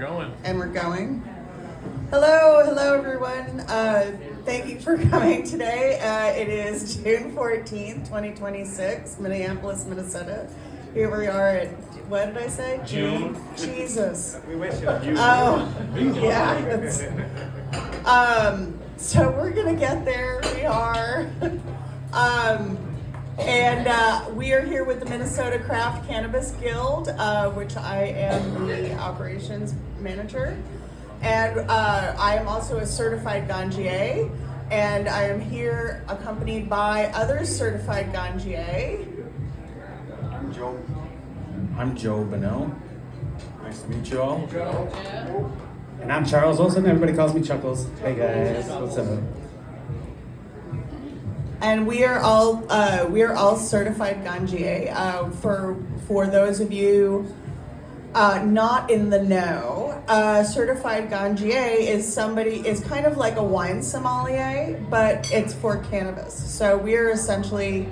going. And we're going. Hello everyone. Thank you for coming today. It is June 14th, 2026, Minneapolis, Minnesota. Here we are at, what did I say? June. Jesus. We wish you June. Oh, yeah. So we're gonna get there. We are. And we are here with the Minnesota Craft Cannabis Guild, which I am the operations manager. And I am also a certified Ganjier, and I am here accompanied by other certified Ganjier. I'm Joe Bunnell. Nice to meet you all. And I'm Charles Olson. Everybody calls me Chuckles. Hey guys, what's up? And we are all certified Ganjier. For those of you not in the know, certified Ganjier is kind of like a wine sommelier, but it's for cannabis. So we're essentially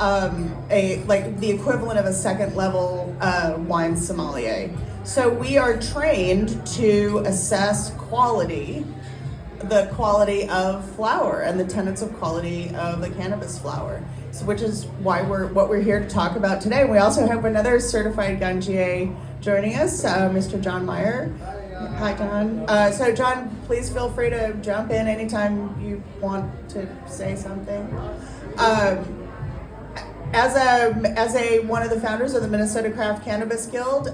the equivalent of a second level wine sommelier. So we are trained to assess the quality of flower and the tenets of quality of the cannabis flower. So, which is why we're here to talk about today. We also have another certified Ganjier joining us, Mr. John Meyer. Hi, John. So, John, please feel free to jump in anytime you want to say something. As one of the founders of the Minnesota Craft Cannabis Guild,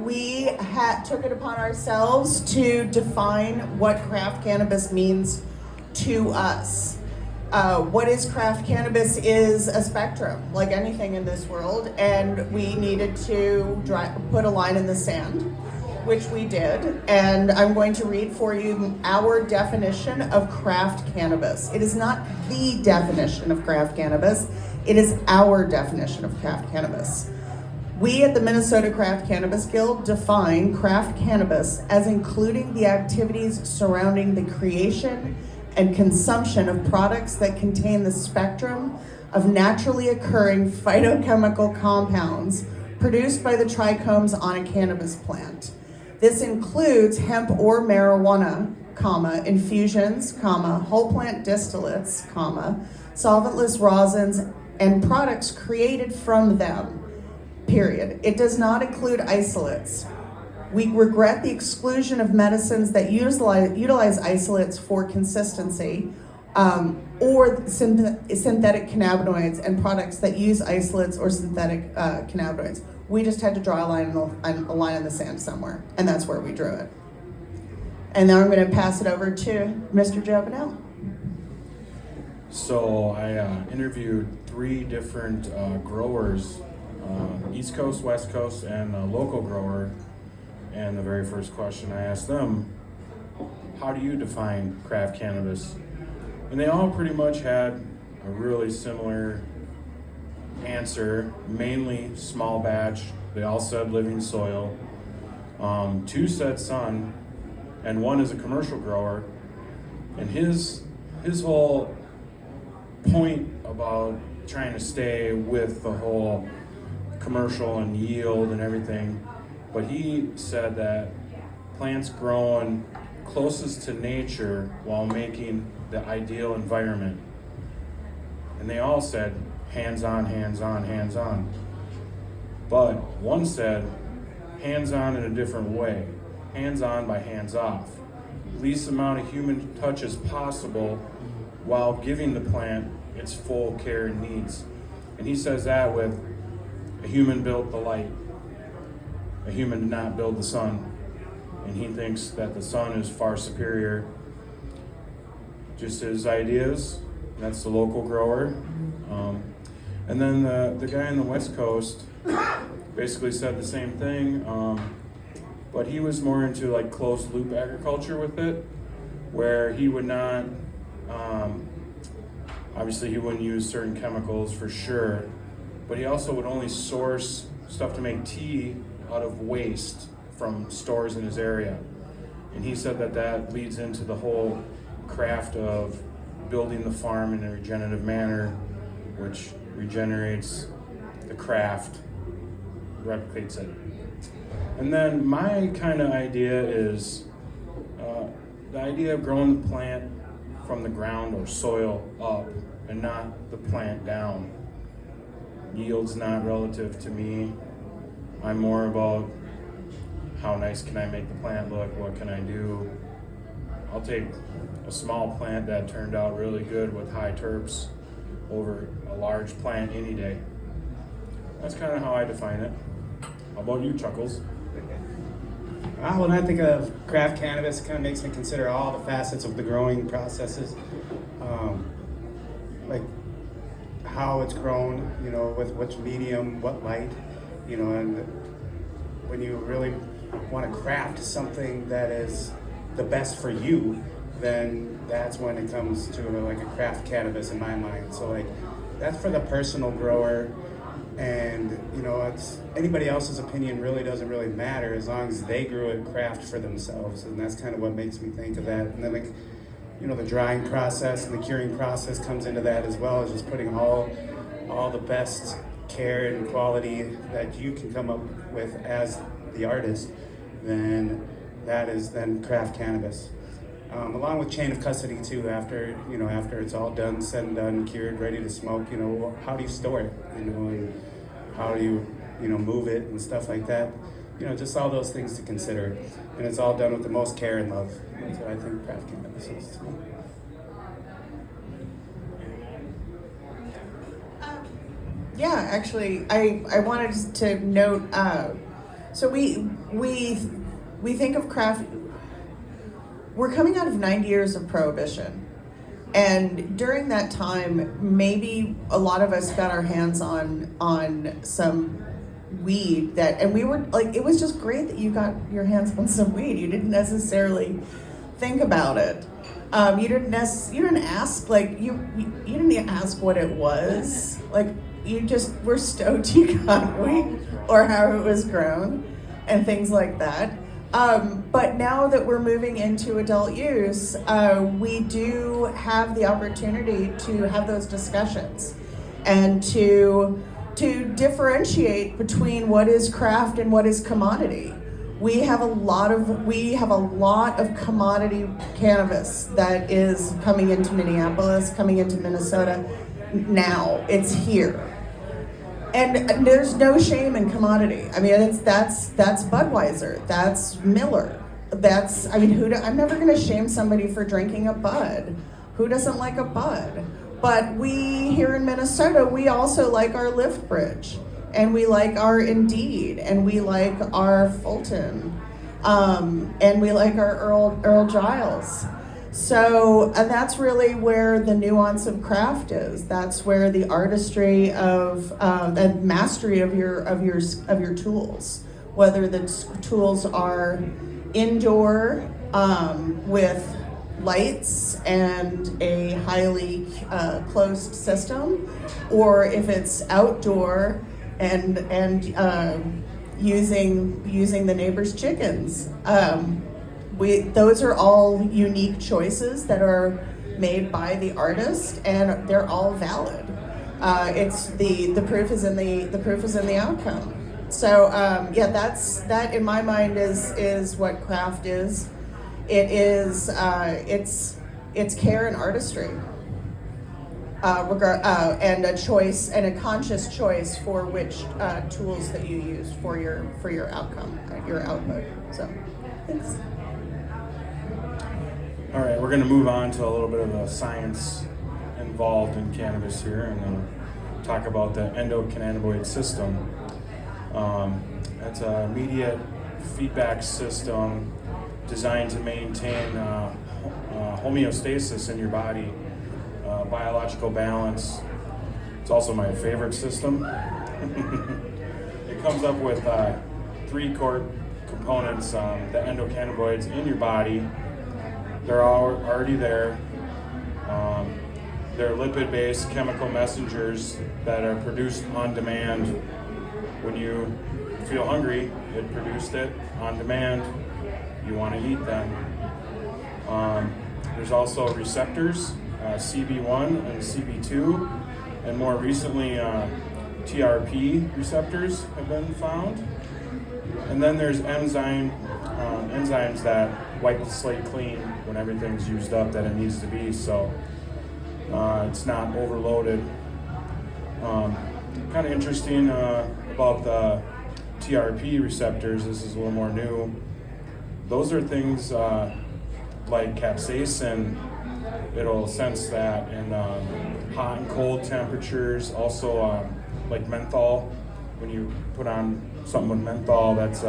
we took it upon ourselves to define what craft cannabis means to us. What is craft cannabis is a spectrum, like anything in this world, and we needed to put a line in the sand, which we did, and I'm going to read for you our definition of craft cannabis. It is not the definition of craft cannabis, it is our definition of craft cannabis. We at the Minnesota Craft Cannabis Guild define craft cannabis as including the activities surrounding the creation and consumption of products that contain the spectrum of naturally occurring phytochemical compounds produced by the trichomes on a cannabis plant. This includes hemp or marijuana, infusions, whole plant distillates, solventless rosins, and products created from them, period. It does not include isolates. We regret the exclusion of medicines that utilize isolates for consistency, or synthetic cannabinoids and products that use isolates or synthetic cannabinoids. We just had to draw a line in the sand somewhere, and that's where we drew it. And now I'm going to pass it over to Mr. Joe Bunnell. So I interviewed 3 different growers, East Coast, West Coast, and a local grower. And the very first question I asked them, how do you define craft cannabis? And they all pretty much had a really similar answer, mainly small batch. They all said living soil. 2 said sun, and 1 is a commercial grower. And his whole point about trying to stay with the whole commercial and yield and everything, but he said that plants growing closest to nature while making the ideal environment. And they all said hands-on, hands-on, hands-on. But 1 said hands-on in a different way, hands-on by hands-off. Least amount of human touch as possible while giving the plant its full care and needs. And he says that with a human built the light. A human did not build the sun. And he thinks that the sun is far superior. Just his ideas. That's the local grower. And then the guy on the West Coast basically said the same thing. But he was more into like closed loop agriculture with it, where he would not, obviously he wouldn't use certain chemicals for sure, but he also would only source stuff to make tea out of waste from stores in his area. And he said that leads into the whole craft of building the farm in a regenerative manner, which regenerates the craft, replicates it. And then my kind of idea is the idea of growing the plant from the ground or soil up and not the plant down. Yield's not relative to me. I'm more about how nice can I make the plant look, what can I do. I'll take a small plant that turned out really good with high terps over a large plant any day. That's kind of how I define it. How about you, Chuckles? When I think of craft cannabis, it kind of makes me consider all the facets of the growing processes, like how it's grown, with which medium, what light, and when you really want to craft something that is the best for you, then that's when it comes to like a craft cannabis in my mind. So like that's for the personal grower, and it's anybody else's opinion really doesn't really matter as long as they grew it craft for themselves, and that's kind of what makes me think of that. And then like the drying process and the curing process comes into that as well, as just putting all the best care and quality that you can come up with as the artist, then that is then craft cannabis. Along with chain of custody too, after it's all done, said and done, cured, ready to smoke, how do you store it, and how do you, move it and stuff like that. Just all those things to consider. And it's all done with the most care and love. That's what I think craft cannabis is to me. Yeah, actually, I wanted to note, so we think of craft, we're coming out of 90 years of prohibition. And during that time, maybe a lot of us got our hands on some weed and we were like, it was just great that you got your hands on some weed. You didn't necessarily think about it. You didn't ask, like, you didn't ask what it was. Like, you just were stoked you got weed or how it was grown and things like that. But now that we're moving into adult use, we do have the opportunity to have those discussions and to differentiate between what is craft and what is commodity. We have a lot of commodity cannabis that is coming into Minneapolis, coming into Minnesota now. It's here. And there's no shame in commodity. I mean, that's Budweiser, that's Miller, I'm never gonna shame somebody for drinking a Bud. Who doesn't like a Bud? But we here in Minnesota, we also like our Lift Bridge, and we like our Indeed, and we like our Fulton, and we like our Earl Giles. So, and that's really where the nuance of craft is. That's where the artistry of and mastery of your tools, whether the tools are indoor with lights and a highly closed system, or if it's outdoor and using the neighbor's chickens. Those are all unique choices that are made by the artist, and they're all valid. It's the proof is in the outcome. So that in my mind is what craft is. It is it's care and artistry, and a choice and a conscious choice for which tools that you use for your outcome, your output. So thanks. All right, we're going to move on to a little bit of the science involved in cannabis here, and talk about the endocannabinoid system. It's an immediate feedback system designed to maintain homeostasis in your body, biological balance. It's also my favorite system. It comes up with 3 core components, the endocannabinoids in your body. They're already there. They're lipid-based chemical messengers that are produced on demand. When you feel hungry, it produced it on demand. You want to eat them. There's also receptors, CB1 and CB2, and more recently TRP receptors have been found. And then there's enzymes that wipe the slate clean when everything's used up that it needs to be, so it's not overloaded. Kind of interesting about the TRP receptors. This is a little more new. Those are things like capsaicin. It'll sense that in hot and cold temperatures. Also, like menthol. When you put on something with menthol, that's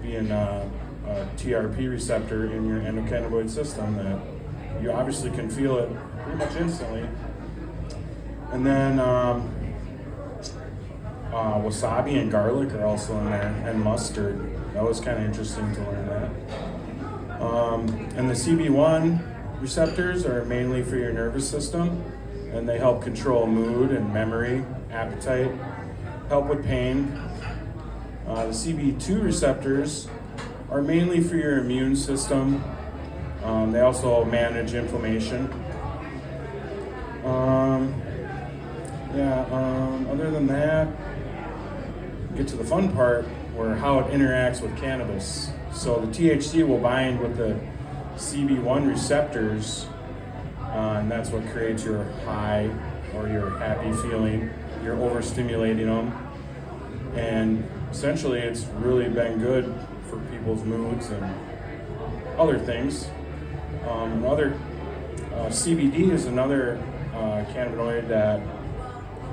being a TRP receptor in your endocannabinoid system that you obviously can feel it pretty much instantly. And then wasabi and garlic are also in there, and mustard. That was kind of interesting to learn that. And the CB1 receptors are mainly for your nervous system, and they help control mood and memory, appetite, help with pain. The CB2 receptors are mainly for your immune system. They also manage inflammation. Other than that, get to the fun part where how it interacts with cannabis. So the THC will bind with the CB1 receptors, and that's what creates your high or your happy feeling. You're overstimulating them, and essentially it's really been good for people's moods and other things. CBD is another cannabinoid that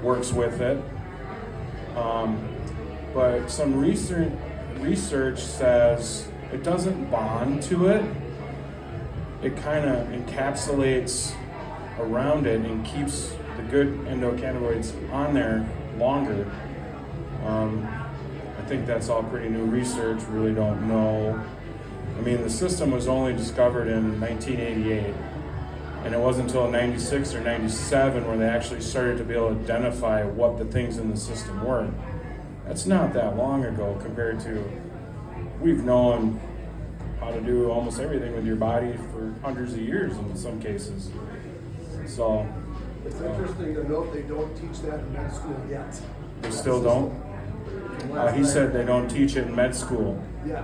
works with it, but some research says it doesn't bond to it. It kind of encapsulates around it and keeps the good endocannabinoids on there longer. I think that's all pretty new research. Really don't know. I mean, the system was only discovered in 1988, and it wasn't until 96 or 97 where they actually started to be able to identify what the things in the system were. That's not that long ago compared to we've known how to do almost everything with your body for hundreds of years in some cases. So it's interesting to note they don't teach that in med school yet. They still don't? He said they don't teach it in med school. Yeah.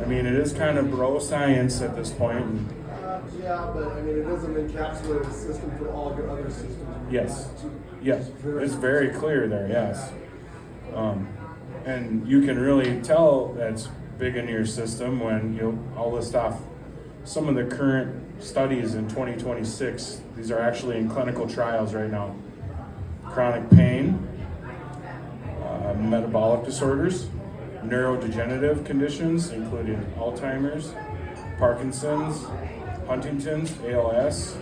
I mean, it is kind of bro science at this point. Yeah, but I mean, it is an encapsulated system for all your other systems. Yes. Yes. It's very clear there, yes. And you can really tell that's big in your system when I'll list off some of the current studies in 2026. These are actually in clinical trials right now. Chronic pain, metabolic disorders, neurodegenerative conditions, including Alzheimer's, Parkinson's, Huntington's, ALS,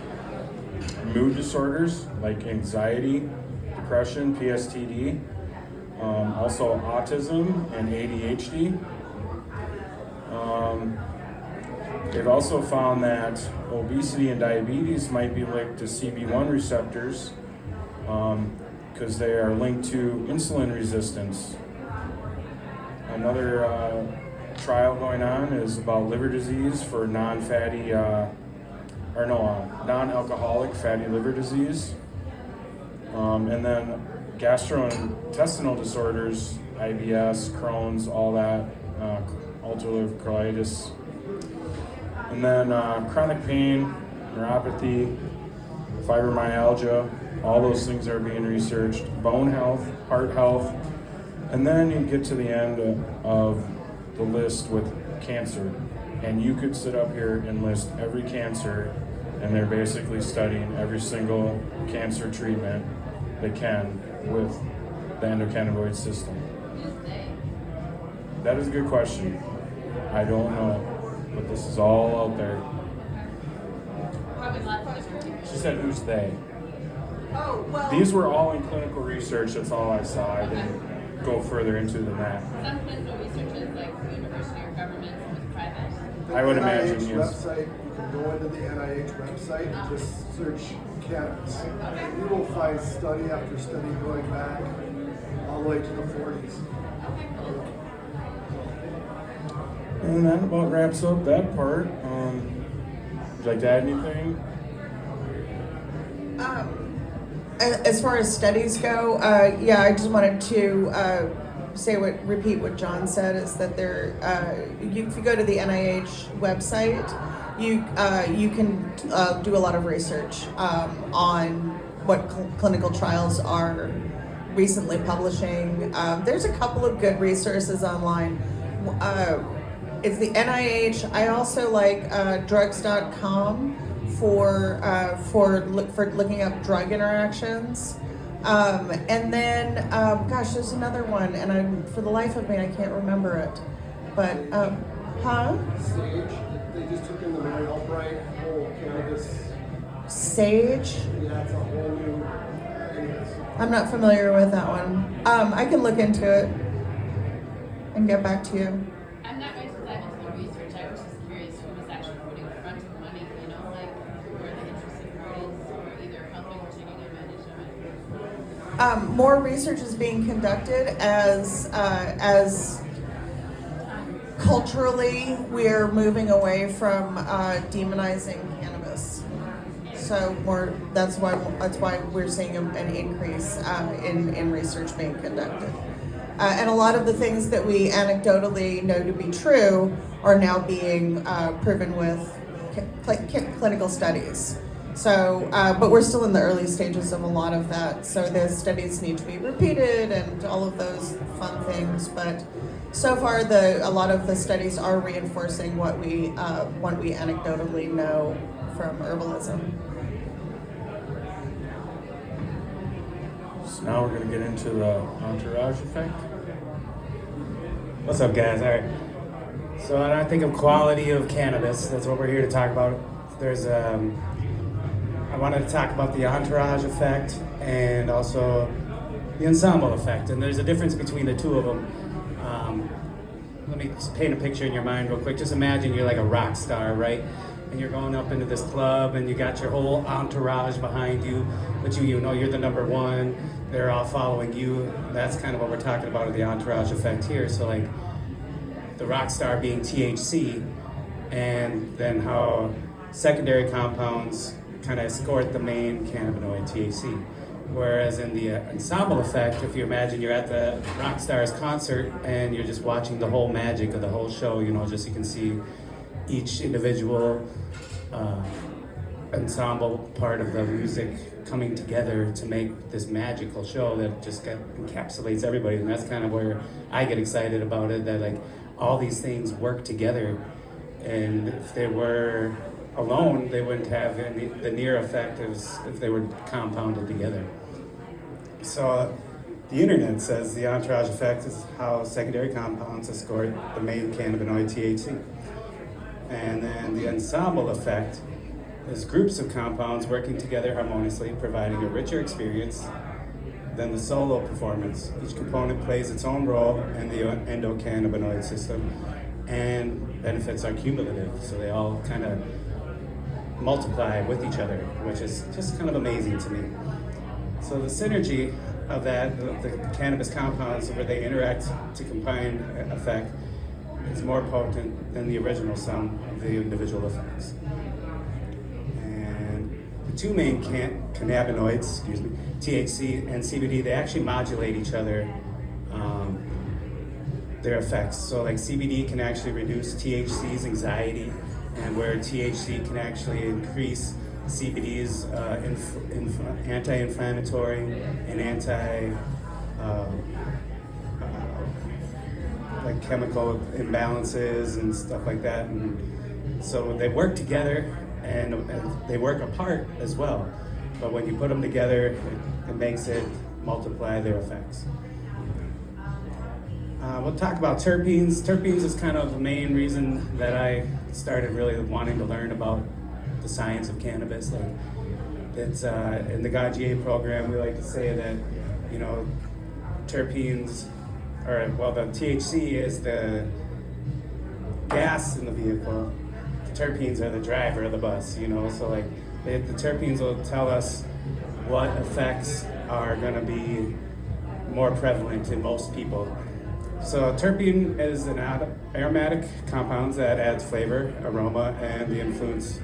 mood disorders like anxiety, depression, PSTD, also autism and ADHD. They've also found that obesity and diabetes might be linked to CB1 receptors because they are linked to insulin resistance. Another trial going on is about liver disease for non-alcoholic fatty liver disease. And then gastrointestinal disorders, IBS, Crohn's, all that, ulcerative colitis. And then chronic pain, neuropathy, fibromyalgia, all those things are being researched. Bone health, heart health. And then you get to the end of the list with cancer. And you could sit up here and list every cancer, and they're basically studying every single cancer treatment they can with the endocannabinoid system. That is a good question. I don't know, but this is all out there. She said, who's they? Oh, well. These were all in clinical research. That's all I saw. I didn't go further into than that. Some clinical research is like university or government, some is private. I would The imagine, NIH yes. website, you can go into the NIH website and just search cannabis. You will find study after study going back all the way to the 40s. And that about wraps up that part. Would you like to add anything? As far as studies go, I just wanted to repeat what John said, is that if you go to the NIH website, you can do a lot of research on what clinical trials are recently publishing. There's a couple of good resources online. It's the NIH. I also like drugs.com for looking up drug interactions. And then, there's another one, and for the life of me, I can't remember it. But, Sage, they just took in the Mary Albright whole cannabis. Sage? Yeah, it's a whole new. Anyways. I'm not familiar with that one. I can look into it and get back to you. I'm not going to dive into the research. I was just curious who was actually putting front of money, like who are the interested parties or either helping or taking advantage of it. More research is being conducted as culturally we're moving away from demonizing cannabis. So that's why we're seeing an increase in research being conducted. And a lot of the things that we anecdotally know to be true are now being proven with clinical studies. So, but we're still in the early stages of a lot of that. So the studies need to be repeated and all of those fun things. But so far, a lot of the studies are reinforcing what we anecdotally know from herbalism. So now we're going to get into the entourage effect. What's up, guys? All right. So when I think of quality of cannabis, that's what we're here to talk about. I wanted to talk about the entourage effect and also the ensemble effect. And there's a difference between the two of them. Let me just paint a picture in your mind real quick. Just imagine you're like a rock star, right? And you're going up into this club and you got your whole entourage behind you, but you know you're the number one. They're all following you. That's kind of what we're talking about with the entourage effect here. So like the rock star being THC, and then how secondary compounds kind of escort the main cannabinoid THC. Whereas in the ensemble effect, if you imagine you're at the rock star's concert and you're just watching the whole magic of the whole show, just you can see each individual ensemble part of the music coming together to make this magical show that just encapsulates everybody. And that's kind of where I get excited about it, that like all these things work together. And if they were alone, they wouldn't have the near effect as if they were compounded together. So the internet says the entourage effect is how secondary compounds escort the main cannabinoid THC. And then the ensemble effect is groups of compounds working together harmoniously, providing a richer experience than the solo performance. Each component plays its own role in the endocannabinoid system, and benefits are cumulative, so they all kind of multiply with each other, which is just kind of amazing to me. So the synergy of that, the cannabis compounds where they interact to combine effect, is more potent than the original sum of the individual effects. And the two main cannabinoids, THC and CBD, they actually modulate each other, their effects. So like CBD can actually reduce THC's anxiety, and where THC can actually increase CBD's anti-inflammatory and like chemical imbalances and stuff like that. And so they work together and they work apart as well. But when you put them together, it makes it multiply their effects. We'll talk about terpenes. Terpenes is kind of the main reason that I started really wanting to learn about the science of cannabis. Like it's in the Ganjier program, we like to say that terpenes, the THC is the gas in the vehicle. The terpenes are the driver of the bus. So like the terpenes will tell us what effects are going to be more prevalent in most people. So terpene is an aromatic compound that adds flavor, aroma, and the influence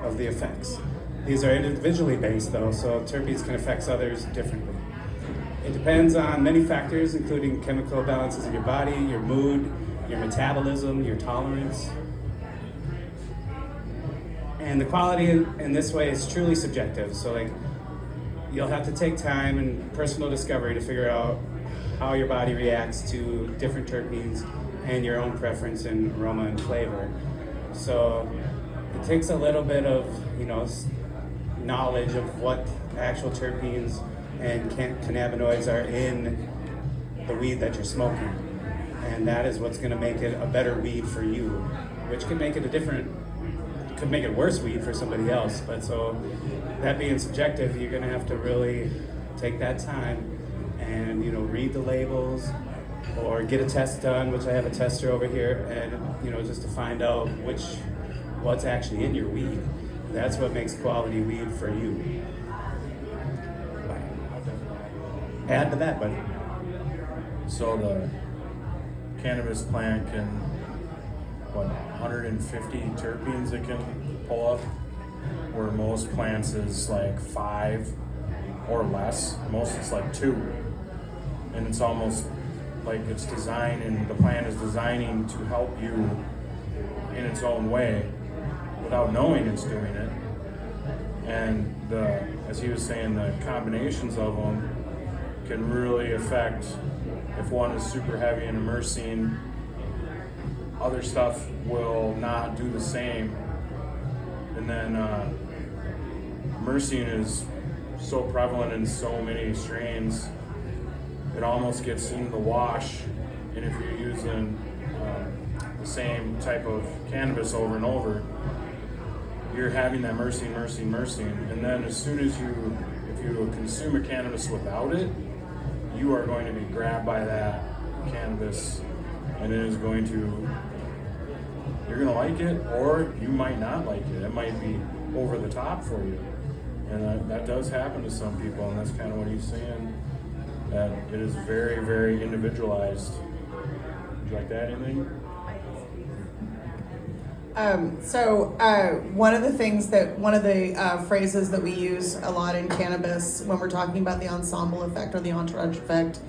of the effects. These are individually based though, so terpenes can affect others differently. It depends on many factors, including chemical balances in your body, your mood, your metabolism, your tolerance. And the quality in this way is truly subjective. So like, you'll have to take time and personal discovery to figure out how your body reacts to different terpenes and your own preference in aroma and flavor. So it takes a little bit of, knowledge of what actual terpenes and cannabinoids are in the weed that you're smoking. And that is what's gonna make it a better weed for you, which could make it could make it worse weed for somebody else. But so that being subjective, you're gonna have to really take that time and read the labels or get a test done, which I have a tester over here, and just to find out what's actually in your weed. That's what makes quality weed for you. Add to that, buddy. So the cannabis plant can, 150 terpenes it can pull up, where most plants is like 5 or less. Most it's like 2. And it's almost like it's designed, and the plant is designing to help you in its own way without knowing it's doing it. And as he was saying, the combinations of them can really affect, if one is super heavy in myrcene, other stuff will not do the same. And then myrcene is so prevalent in so many strains, it almost gets in the wash. And if you're using the same type of cannabis over and over, you're having that myrcene. And then as soon as if you consume a cannabis without it, you are going to be grabbed by that cannabis, and it is going to, you're going to like it, or you might not like it. It might be over the top for you. And that does happen to some people, and that's kind of what he's saying, that it is very, very individualized. Would you like to add anything? One of the phrases that we use a lot in cannabis when we're talking about the ensemble effect or the entourage effect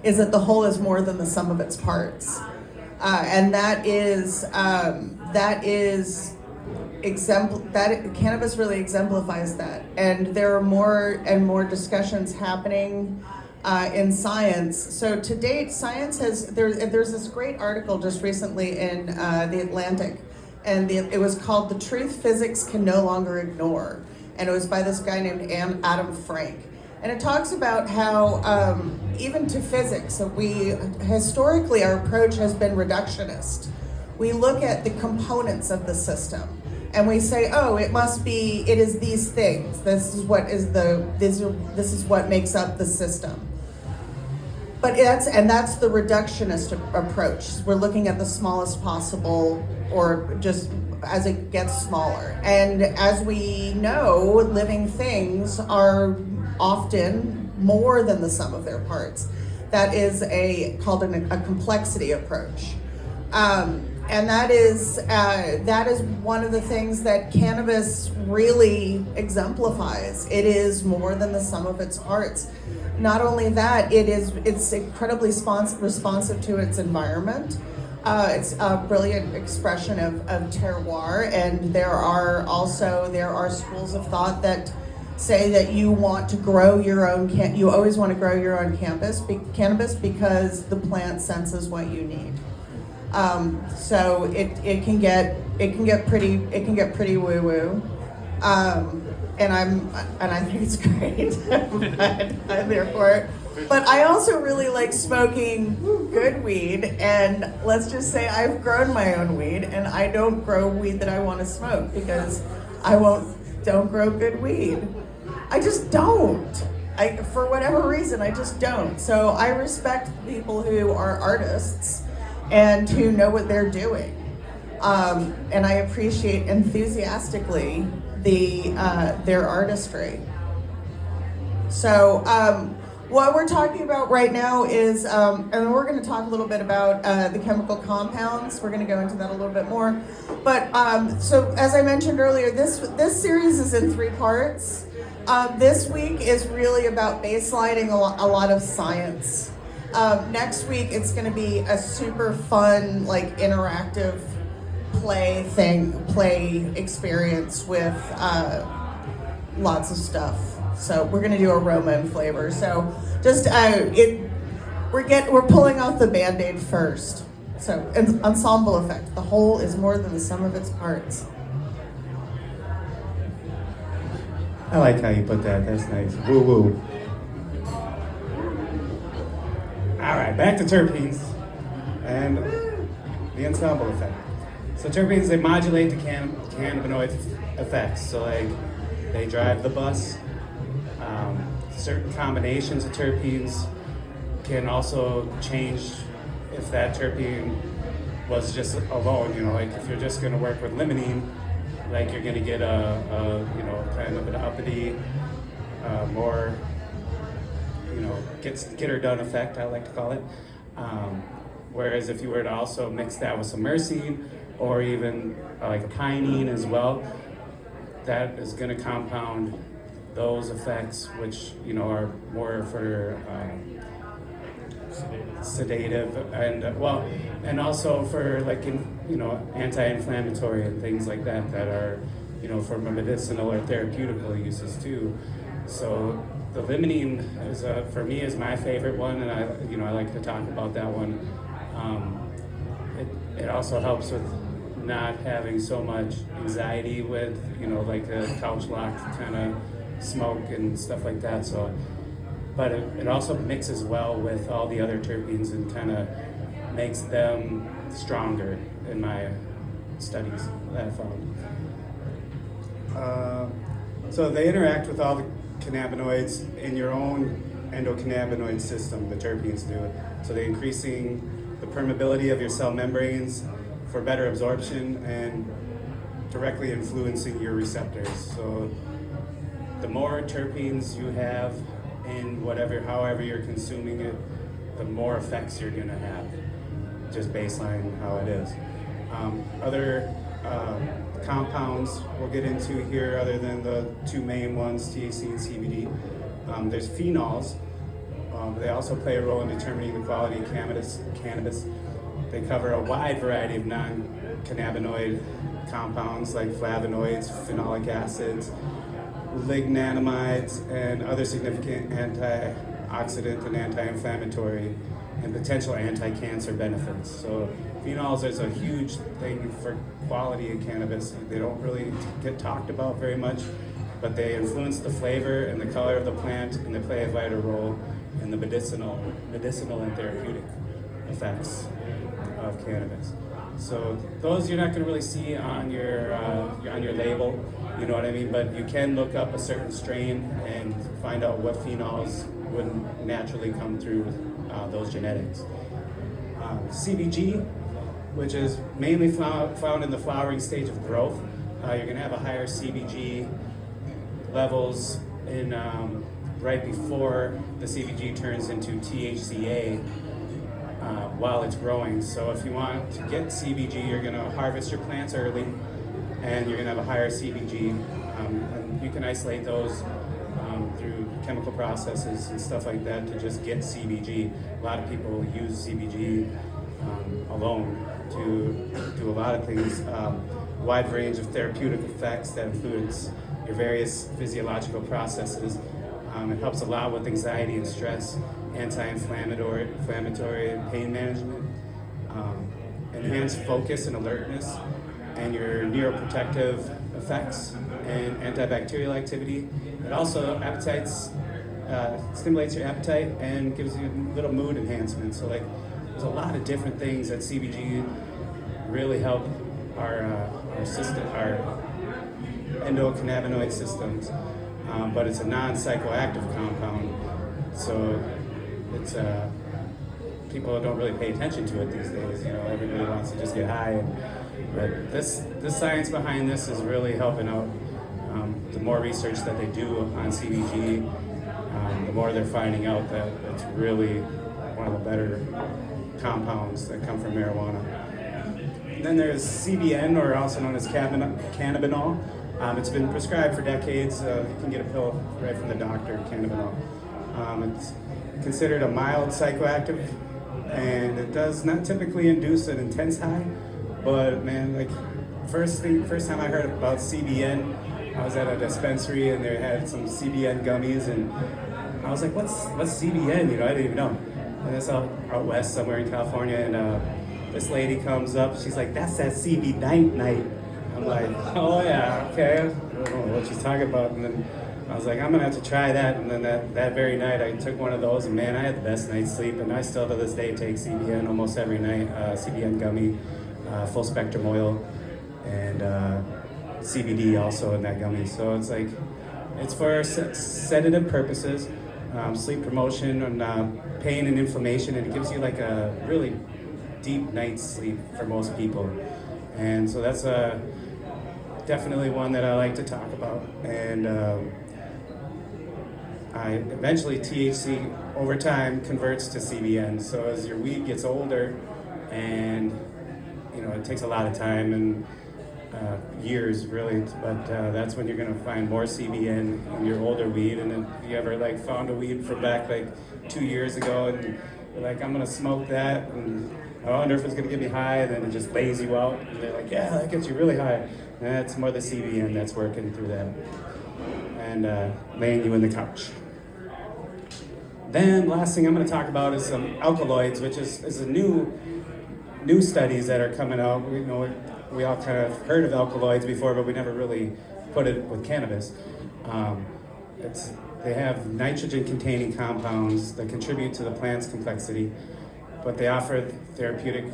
is that the whole is more than the sum of its parts. And cannabis really exemplifies that. And there are more and more discussions happening in science. So to date, science there's this great article just recently in The Atlantic, and it was called "The Truth Physics Can No Longer Ignore," and it was by this guy named Adam Frank. And it talks about how even to physics, historically our approach has been reductionist. We look at the components of the system and we say, oh, it is these things. This is what makes up the system. But that's the reductionist approach. We're looking at the smallest possible, or just as it gets smaller. And as we know, living things are often more than the sum of their parts. That is called a complexity approach. And that is one of the things that cannabis really exemplifies. It is more than the sum of its parts. Not only that, it's incredibly responsive to its environment. It's a brilliant expression of terroir, and there are schools of thought that say that you want to grow your own you always want to grow your own cannabis because the plant senses what you need. So it can get pretty woo woo. And I think it's great. I'm there for it. But I also really like smoking good weed, and let's just say I've grown my own weed, and I don't grow weed that I want to smoke because don't grow good weed. I just don't. For whatever reason, I just don't. So I respect people who are artists and who know what they're doing, and I appreciate enthusiastically their artistry. So what we're talking about right now is, and we're going to talk a little bit about the chemical compounds. We're going to go into that a little bit more. But so as I mentioned earlier, this series is in 3 parts. This week is really about baselining a lot of science. Next week it's going to be a super fun, like interactive play experience with lots of stuff. So we're going to do aroma and flavor. So just we're pulling off the Band-Aid first. So ensemble effect. The whole is more than the sum of its parts. I like how you put that. That's nice. Woo woo. All right, back to terpenes and the ensemble effect. So terpenes, they modulate the cannabinoid effects. So like they drive the bus. Certain combinations of terpenes can also change if that terpene was just alone. You know, like if you're just going to work with limonene, like you're going to get a kind of an uppity, more, get her done effect, I like to call it. Whereas if you were to also mix that with some myrcene or even like a pinene as well, that is going to compound those effects, which are more for sedative and and also for like anti-inflammatory and things like that are for medicinal or therapeutical uses too. So the limonene is for me is my favorite one, and I like to talk about that one. It also helps with not having so much anxiety with like a couch locked kind of smoke and stuff like that. So, but it also mixes well with all the other terpenes and kind of makes them stronger in my studies that I found. So they interact with all the cannabinoids in your own endocannabinoid system, the terpenes do. So they're increasing the permeability of your cell membranes for better absorption and directly influencing your receptors. So the more terpenes you have in however you're consuming it, the more effects you're gonna have. Just baseline how it is. Other compounds we'll get into here, other than the two main ones, THC and CBD. There's phenols. They also play a role in determining the quality of cannabis. They cover a wide variety of non-cannabinoid compounds like flavonoids, phenolic acids, lignanamides, and other significant antioxidant and anti-inflammatory and potential anti-cancer benefits. So phenols is a huge thing for quality of cannabis. They don't really get talked about very much, but they influence the flavor and the color of the plant, and they play a vital role in the medicinal and therapeutic effects of cannabis. So those you're not going to really see on your label, you know what I mean? But you can look up a certain strain and find out what phenols would naturally come through those genetics. CBG, which is mainly found in the flowering stage of growth, you're going to have a higher CBG levels in right before the CBG turns into THCA. While it's growing. So if you want to get CBG, you're going to harvest your plants early, and you're going to have a higher CBG. And you can isolate those through chemical processes and stuff like that to just get CBG. A lot of people use CBG alone to do a lot of things. Wide range of therapeutic effects that influence your various physiological processes. It helps a lot with anxiety and stress, anti-inflammatory and pain management, enhanced focus and alertness, and your neuroprotective effects and antibacterial activity. It also stimulates your appetite and gives you a little mood enhancement. So like there's a lot of different things that CBG really help our system, our endocannabinoid systems. But it's a non-psychoactive compound, so it's people don't really pay attention to it these days. Everybody wants to just get high, but this science behind this is really helping out. The more research that they do on CBG, the more they're finding out that it's really one of the better compounds that come from marijuana. And then there's CBN, or also known as cannabinol. It's been prescribed for decades. You can get a pill right from the doctor, cannabinol. It's considered a mild psychoactive, and it does not typically induce an intense high. But man, like first time I heard about CBN, I was at a dispensary and they had some CBN gummies, and I was like, what's CBN? You know, I didn't even know. And it's out west somewhere in California, and this lady comes up. She's like, that's that CB night. I'm like, oh yeah, okay. I don't know what she's talking about. And then I was like, I'm gonna have to try that. And then that very night, I took one of those, and man, I had the best night's sleep. And I still to this day take CBN almost every night. CBN gummy, full spectrum oil, and CBD also in that gummy. So it's like, it's for sedative purposes, sleep promotion, and pain and inflammation, and it gives you like a really deep night's sleep for most people. And so that's definitely one that I like to talk about. And eventually THC over time converts to CBN. So as your weed gets older, and you know, it takes a lot of time and years really, but that's when you're gonna find more CBN in your older weed. And if you ever like found a weed from back like 2 years ago and you're like, I'm gonna smoke that, and I wonder if it's gonna get me high, and then it just lays you out, and they're like, yeah, that gets you really high. And that's more the CBN that's working through that and laying you in the couch. Then last thing I'm gonna talk about is some alkaloids, which is a new studies that are coming out. We all kind of heard of alkaloids before, but we never really put it with cannabis. They have nitrogen-containing compounds that contribute to the plant's complexity, but they offer therapeutic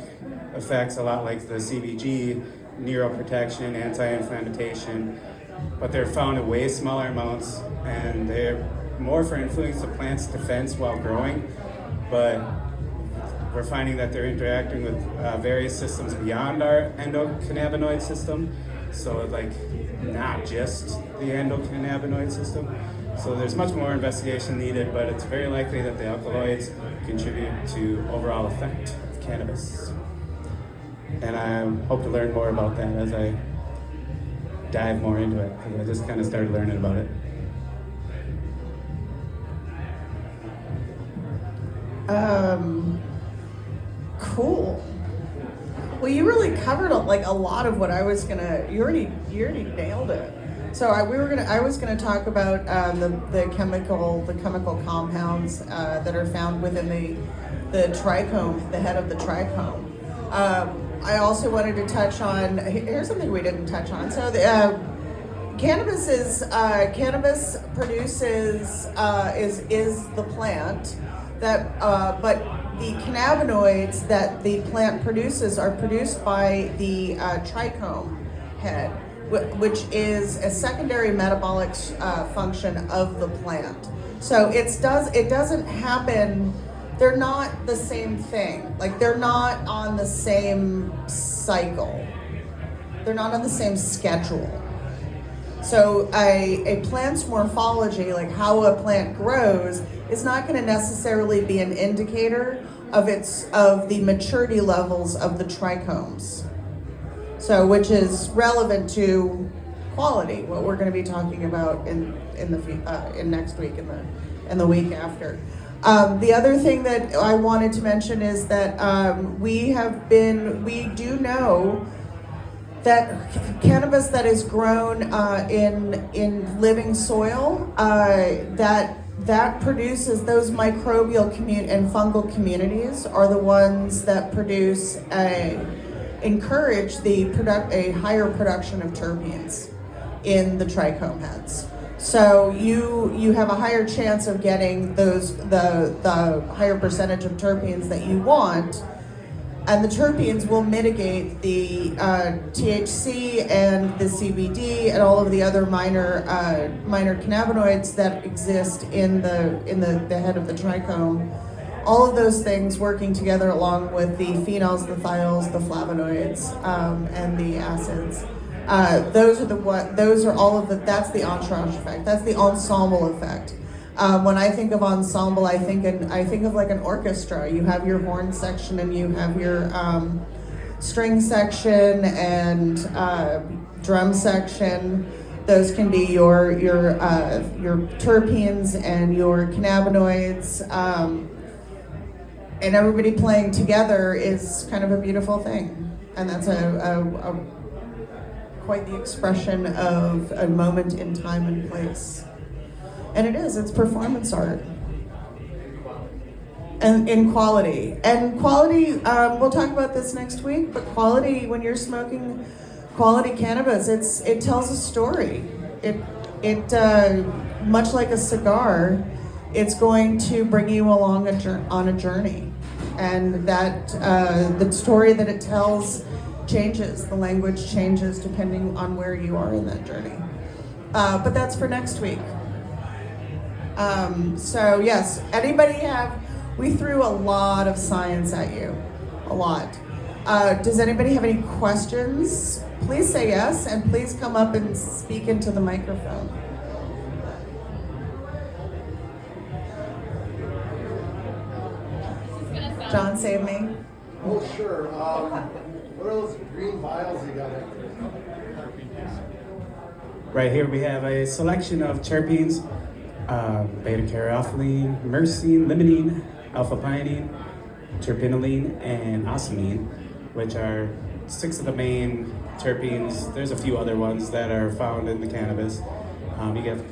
effects a lot like the CBG, neuroprotection, anti-inflammation, but they're found in way smaller amounts, and they're more for influence the plant's defense while growing, but we're finding that they're interacting with various systems beyond our endocannabinoid system. So like not just the endocannabinoid system. So there's much more investigation needed, but it's very likely that the alkaloids contribute to overall effect of cannabis. And I hope to learn more about that as I dive more into it, because I just kind of started learning about it. Cool. Well, you really covered like a lot of what I was gonna. You already nailed it. So I was gonna talk about the chemical compounds that are found within the trichome, the head of the trichome. I also wanted to touch on. Here's something we didn't touch on. So cannabis produces is the plant that, but the cannabinoids that the plant produces are produced by the trichome head, which is a secondary metabolic function of the plant. So it doesn't happen. They're not the same thing. Like they're not on the same cycle. They're not on the same schedule. So a plant's morphology, like how a plant grows, is not going to necessarily be an indicator of the maturity levels of the trichomes. So, which is relevant to quality, what we're going to be talking about in next week and the week after. The other thing that I wanted to mention is that we do know that cannabis that is grown in living soil, that produces those microbial and fungal communities are the ones that encourage a higher production of terpenes in the trichome heads. So you have a higher chance of getting the higher percentage of terpenes that you want. And the terpenes will mitigate the THC and the CBD and all of the other minor cannabinoids that exist in the head of the trichome. All of those things working together along with the phenols, the thiols, the flavonoids, and the acids. That's the entourage effect. That's the ensemble effect. When I think of ensemble, I think of like an orchestra. You have your horn section and you have your string section and drum section. Those can be your terpenes and your cannabinoids, and everybody playing together is kind of a beautiful thing, and that's a quite the expression of a moment in time and place. And it's performance art. And in quality. And quality, we'll talk about this next week, but quality, when you're smoking quality cannabis, it tells a story. It much like a cigar, it's going to bring you along on a journey. And that the story that it tells changes, the language changes depending on where you are in that journey. But that's for next week. So yes, we threw a lot of science at you, a lot. Does anybody have any questions? Please say yes, and please come up and speak into the microphone. John, save me. Oh, sure. What are those green vials you got in there? Right here we have a selection of terpenes, beta-caryophyllene, myrcene, limonene, alpha-pinene, terpinolene, and ocimene, which are 6 of the main terpenes. There's a few other ones that are found in the cannabis.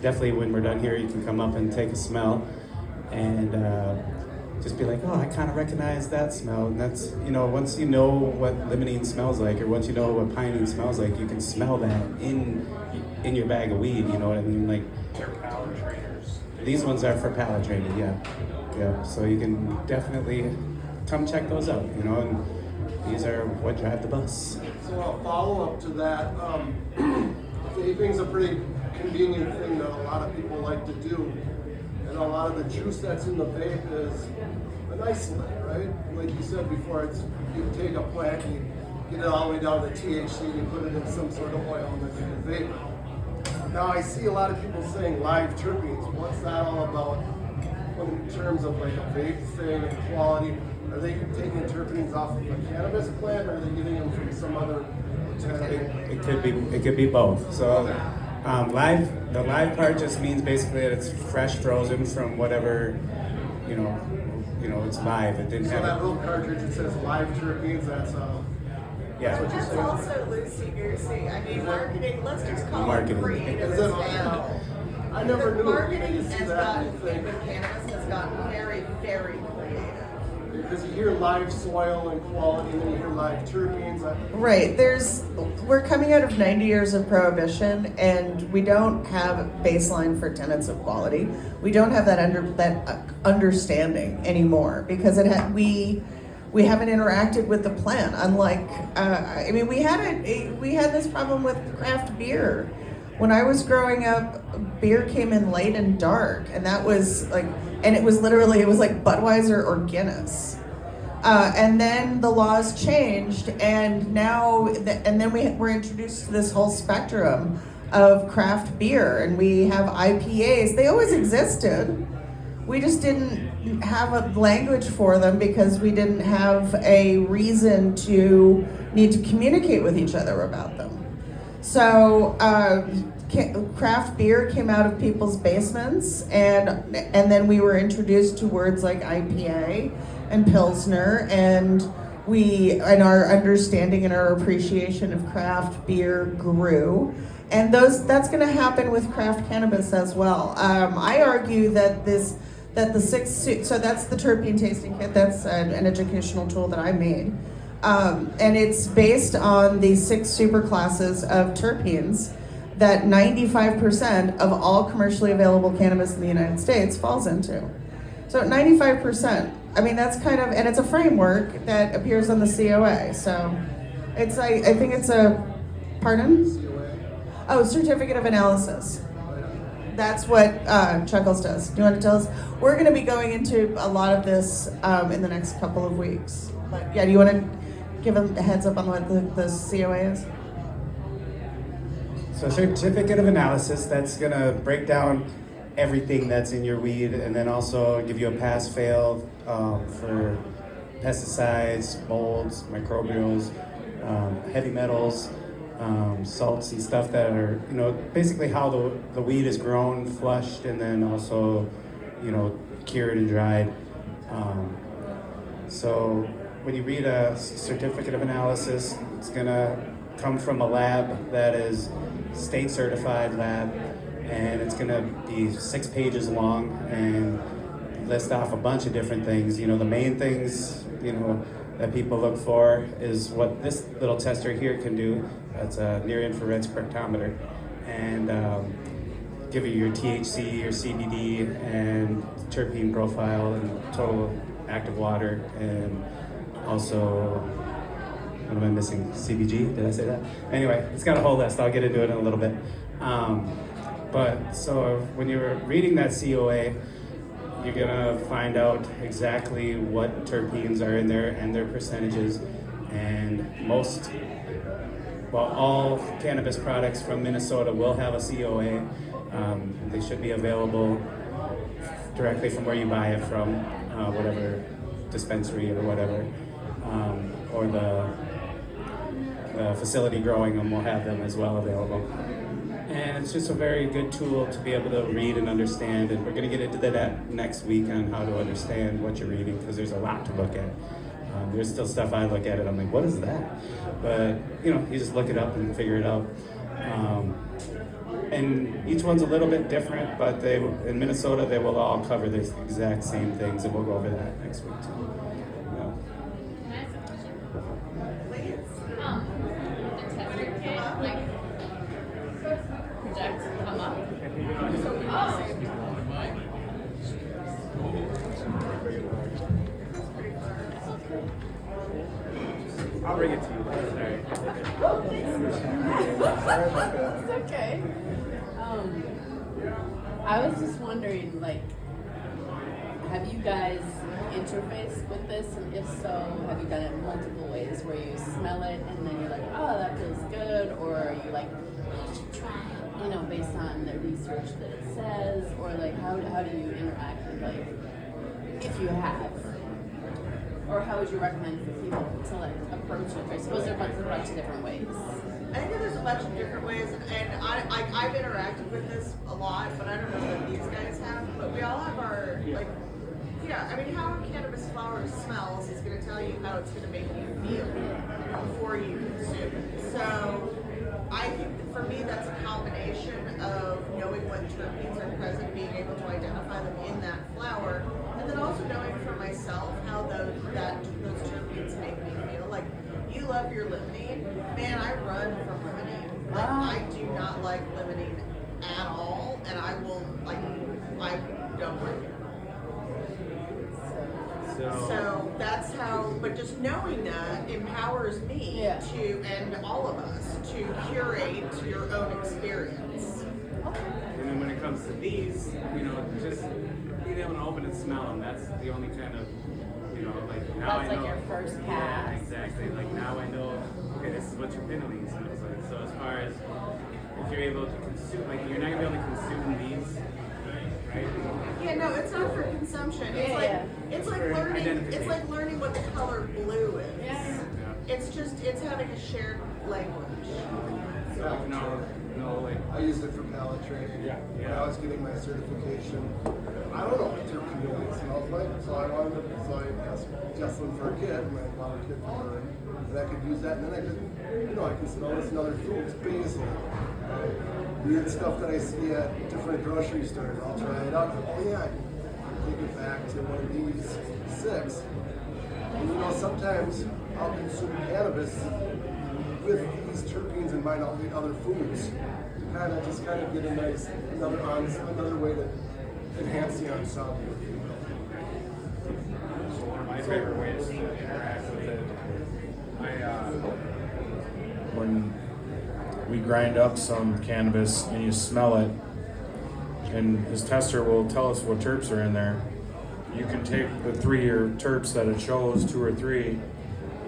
Definitely, when we're done here, you can come up and take a smell and just be like, oh, I kind of recognize that smell. And that's, once you know what limonene smells like, or once you know what pinene smells like, you can smell that in your bag of weed, you know what I mean? Like, They're palate trainers. these ones are for palate training, yeah. So you can definitely come check those out, and these are what drive the bus. So a follow-up to that, vaping's a pretty convenient thing that a lot of people like to do. And a lot of the juice that's in the vape is an isolate, right? Like you said before, you take a plant and you get it all the way down to THC and you put it in some sort of oil and then you can vape. Now I see a lot of people saying live terpenes. What's that all about in terms of like a vape thing and quality? Are they taking terpenes off of a cannabis plant, or are they getting them from some other botanic? It could be both. So the live part just means basically that it's fresh frozen from whatever, it's live. It didn't So have that little cartridge that says live terpenes, that's yeah. what you're That's saying. also loosey-goosey. I mean, marketing, let's just call Marketing. it creative Is as it? well. I never The knew. marketing You see has that gotten, and you think, with cannabis has gotten very, very creative. because you hear live soil and quality, and then you hear live terpenes. Right, we're coming out of 90 years of prohibition, and we don't have a baseline for tenets of quality. We don't have that understanding anymore, because we haven't interacted with the plant. Unlike, we had this problem with craft beer. When I was growing up, beer came in light and dark, and that was like, and it was like Budweiser or Guinness. And then the laws changed, and then we were introduced to this whole spectrum of craft beer, and we have IPAs. They always existed. We just didn't have a language for them because we didn't have a reason to need to communicate with each other about them. So craft beer came out of people's basements, and then we were introduced to words like IPA and Pilsner, and our understanding and our appreciation of craft beer grew. And that's going to happen with craft cannabis as well. I argue that the 6, so that's the terpene tasting kit. That's an educational tool that I made. And it's based on the 6 superclasses of terpenes that 95% of all commercially available cannabis in the United States falls into. So 95%. I mean, that's and it's a framework that appears on the COA. So it's I think it's pardon? Oh, Certificate of Analysis. That's what Chuckles does. Do you want to tell us? We're going to be going into a lot of this in the next couple of weeks. But yeah, do you want to give them a heads up on what the COA is? So certificate of analysis, that's gonna break down everything that's in your weed, and then also give you a pass-fail for pesticides, molds, microbials, heavy metals, salty stuff that are, basically how the weed is grown, flushed, and then also, cured and dried. So when you read a certificate of analysis, it's gonna come from a lab that is state certified lab, and it's gonna be 6 pages long and list off a bunch of different things. The main things, that people look for is what this little tester here can do. That's a near-infrared spectrometer, and give you your THC, your CBD, and terpene profile, and total active water, and also, what am I missing? CBG? Did I say that? Anyway, it's got a whole list. I'll get into it in a little bit. But so when you're reading that COA, you're gonna find out exactly what terpenes are in there and their percentages. And all cannabis products from Minnesota will have a COA. They should be available directly from where you buy it from, whatever dispensary or whatever, or the facility growing them will have them as well available. And it's just a very good tool to be able to read and understand. And we're going to get into that next week on how to understand what you're reading, because there's a lot to look at. There's still stuff I look at it, I'm like, what is that? But, you just look it up and figure it out. And each one's a little bit different, but in Minnesota, they will all cover the exact same things, and we'll go over that next week too. Can I ask a question? The tester kit, project, come up. I'll bring it to you. It's okay. I was just wondering, have you guys interfaced with this? And if so, have you done it multiple ways where you smell it and then you're like, oh, that feels good? Or are you like, you should try it, based on the research that it says? Or how do you interact with if you have? Or how would you recommend for people to approach it? I suppose there are a bunch of different ways. I think there's a bunch of different ways, and I've interacted with this a lot, but I don't know that these guys have. But we all have our how a cannabis flower smells is going to tell you how it's going to make you feel before you consume it. So I think that for me, that's a combination of knowing what terpenes are present, being able to identify them in that flower, and then also knowing for myself how those terpenes make me feel. Like, you love your limonene, man, I run from limonene. I do not like limonene at all, and I don't like it. So that's how, but just knowing that empowers me and all of us to curate your own experience. And then when it comes to these, just being able to open and smell them, that's the only kind of, now That's I know. your first pass. Yeah, exactly. Now I know, okay, this is what your phenols smells like. So as far as if you're able to consume, you're not going to be able to consume these, right? Yeah, no, it's not for consumption. It's like learning what the color blue is. Yeah. It's having a shared language. I used it for palate training. When I was getting my certification, I don't know what terpenes smells like, so I asked Ghislaine for a kit, my mom kit for her, and I could use that, and then I could, I can smell this in other foods, basil, weird stuff that I see at different grocery stores. I'll try it out. Oh yeah, I can take it back to one of these 6. And sometimes I'll consume cannabis with these terpenes in mind. I'll eat other foods to kind of get a nice another way to enhance the ensemble. So one of my favorite ways to interact with it, When we grind up some cannabis and you smell it, and his tester will tell us what terps are in there. You can take the 3 or terps that it shows, 2 or 3, and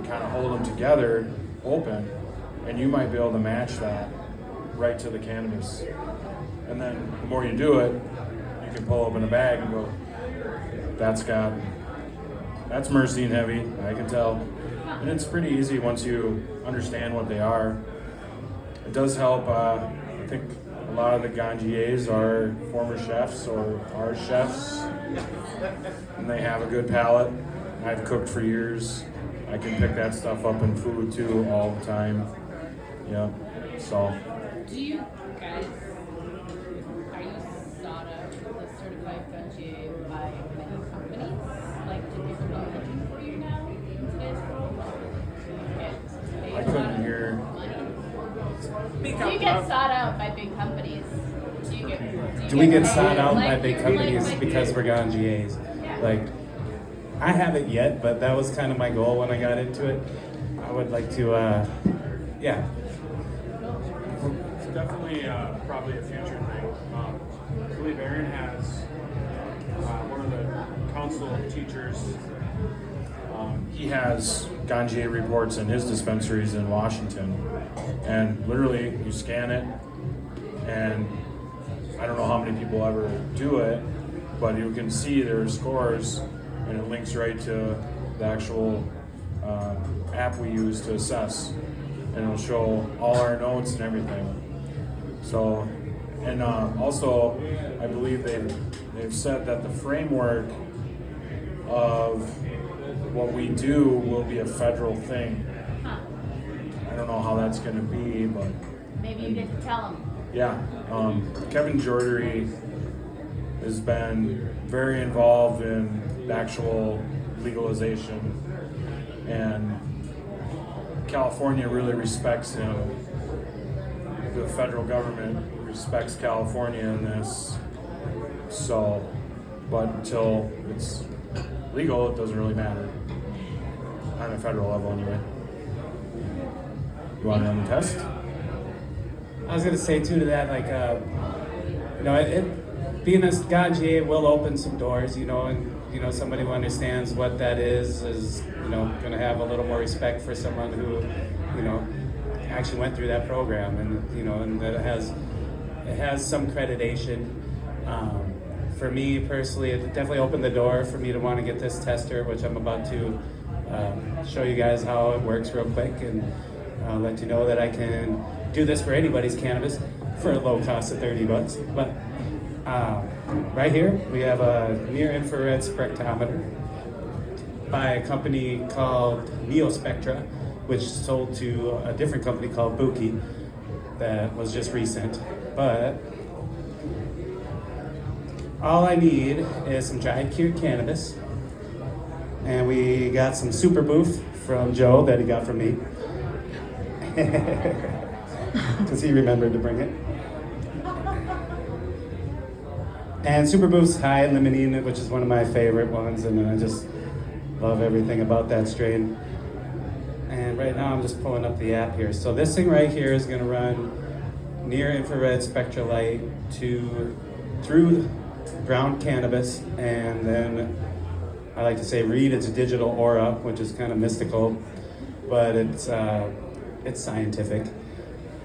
kind of hold them together, open, and you might be able to match that right to the cannabis. And then the more you do it, you can pull open a bag and go, that's myrcene heavy, I can tell. And it's pretty easy once you understand what they are. it does help. I think a lot of the Ganjiers are former chefs or are chefs, and they have a good palate. I've cooked for years. I can pick that stuff up in food too all the time. Yeah, so. Do you guys, are you sought out the certified Ganjier by many companies? Like, do people go looking for you now in today's world? I couldn't hear. Do you get sought out by big companies? Do we get paid? sought out by Like, big you're companies like- because we're Ganjiers? Yeah. Like, I haven't yet, but that was kind of my goal when I got into it. I would like to, yeah. It's definitely probably a future thing. I believe Aaron has one of the council teachers. He has Ganjier reports in his dispensaries in Washington, and literally you scan it, and I don't know how many people ever do it, but you can see their scores, and it links right to the actual app we use to assess, and it'll show all our notes and everything. So, and also, I believe they've said that the framework of what we do will be a federal thing. Huh. I don't know how that's going to be, but Maybe you get to tell them. yeah, Kevin Jordery has been very involved in the actual legalization, and California really respects him. The federal government respects California in this, so, but until it's legal, it doesn't really matter. On a federal level, anyway. You want to run the test? I was gonna say too to that, like, you know, being a Ganjier will open some doors, you know, and you know somebody who understands what that is, you know, gonna have a little more respect for someone who, you know, actually went through that program, and you know, and that it has some accreditation. For me personally, it definitely opened the door for me to want to get this tester, which I'm about to show you guys how it works real quick, and let you know that I can do this for anybody's cannabis for a low cost of $30. But right here, we have a near-infrared spectrometer by a company called Neospectra, which is sold to a different company called Buki that was just recent. But all I need is some dried cured cannabis, and we got some super booth from Joe that he got from me, because he remembered to bring it. And super boof's high in limonene, which is one of my favorite ones, and I just love everything about that strain. And right now I'm just pulling up the app here. So this thing right here is going to run near infrared spectral light through ground cannabis, and then I like to say read its digital aura, which is kind of mystical, but it's scientific.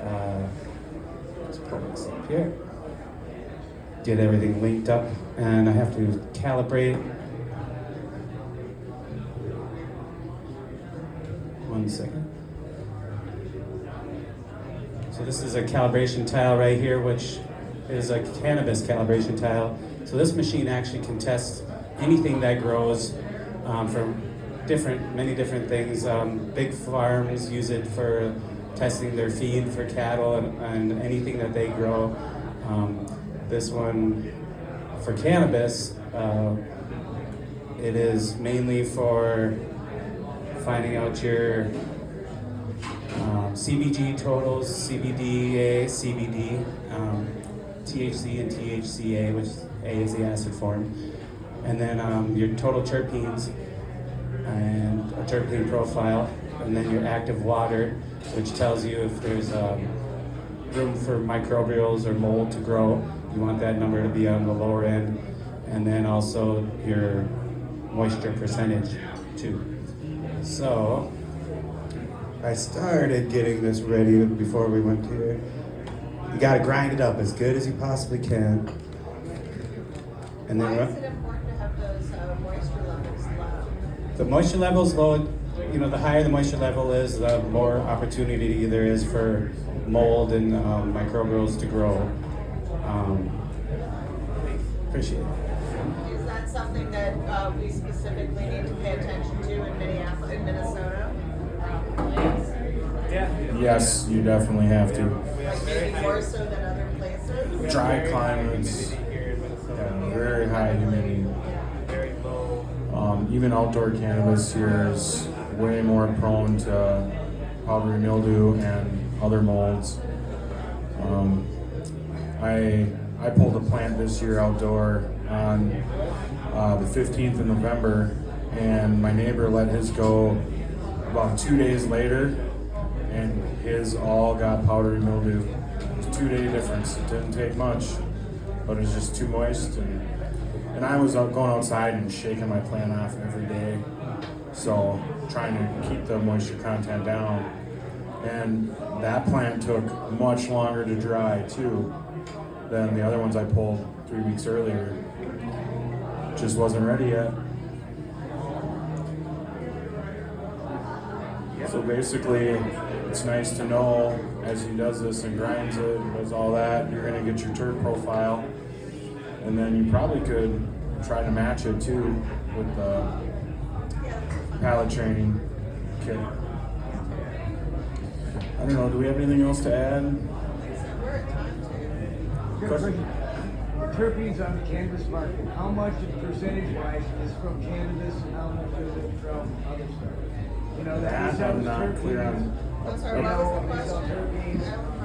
Let's pull this up here. Get everything linked up, and I have to calibrate. One second. So this is a calibration tile right here, which is a cannabis calibration tile. So this machine actually can test anything that grows from many different things. Big farms use it for testing their feed for cattle and anything that they grow. This one for cannabis, it is mainly for finding out your CBG totals, CBDA, CBD, THC and THCA, which A is the acid form, and then your total terpenes and a terpene profile, and then your active water, which tells you if there's room for microbials or mold to grow. You want that number to be on the lower end, and then also your moisture percentage too. So I started getting this ready before we went here. You gotta grind it up as good as you possibly can. And then Why is it important to have those moisture levels low? the moisture level's low. You know, the higher the moisture level is, the more opportunity there is for mold and microbials to grow. Appreciate it. Is that something that we specifically need to pay attention to in Minnesota? Yeah. Yes, you definitely have to. Like maybe more so than other places? Dry climates, Here in Minnesota. yeah, very high humidity. Very low. Even outdoor cannabis here is way more prone to powdery mildew and other molds. I pulled a plant this year outdoor on the 15th of November, and my neighbor let his go about 2 days later, and his all got powdery mildew. It was a 2-day difference. It didn't take much, but it was just too moist. And I was out going outside and shaking my plant off every day, so trying to keep the moisture content down. And that plant took much longer to dry too than the other ones I pulled 3 weeks earlier. Just wasn't ready yet. So basically, it's nice to know as he does this and grinds it and does all that, you're gonna get your terp profile. And then you probably could try to match it too with the palate training kit. I don't know, do we have anything else to add? Question? Terpenes on the cannabis market, how much percentage-wise is from cannabis and how much is it from other stuff? You know, That I'm not clear on. I'm sorry, what was the question? I haven't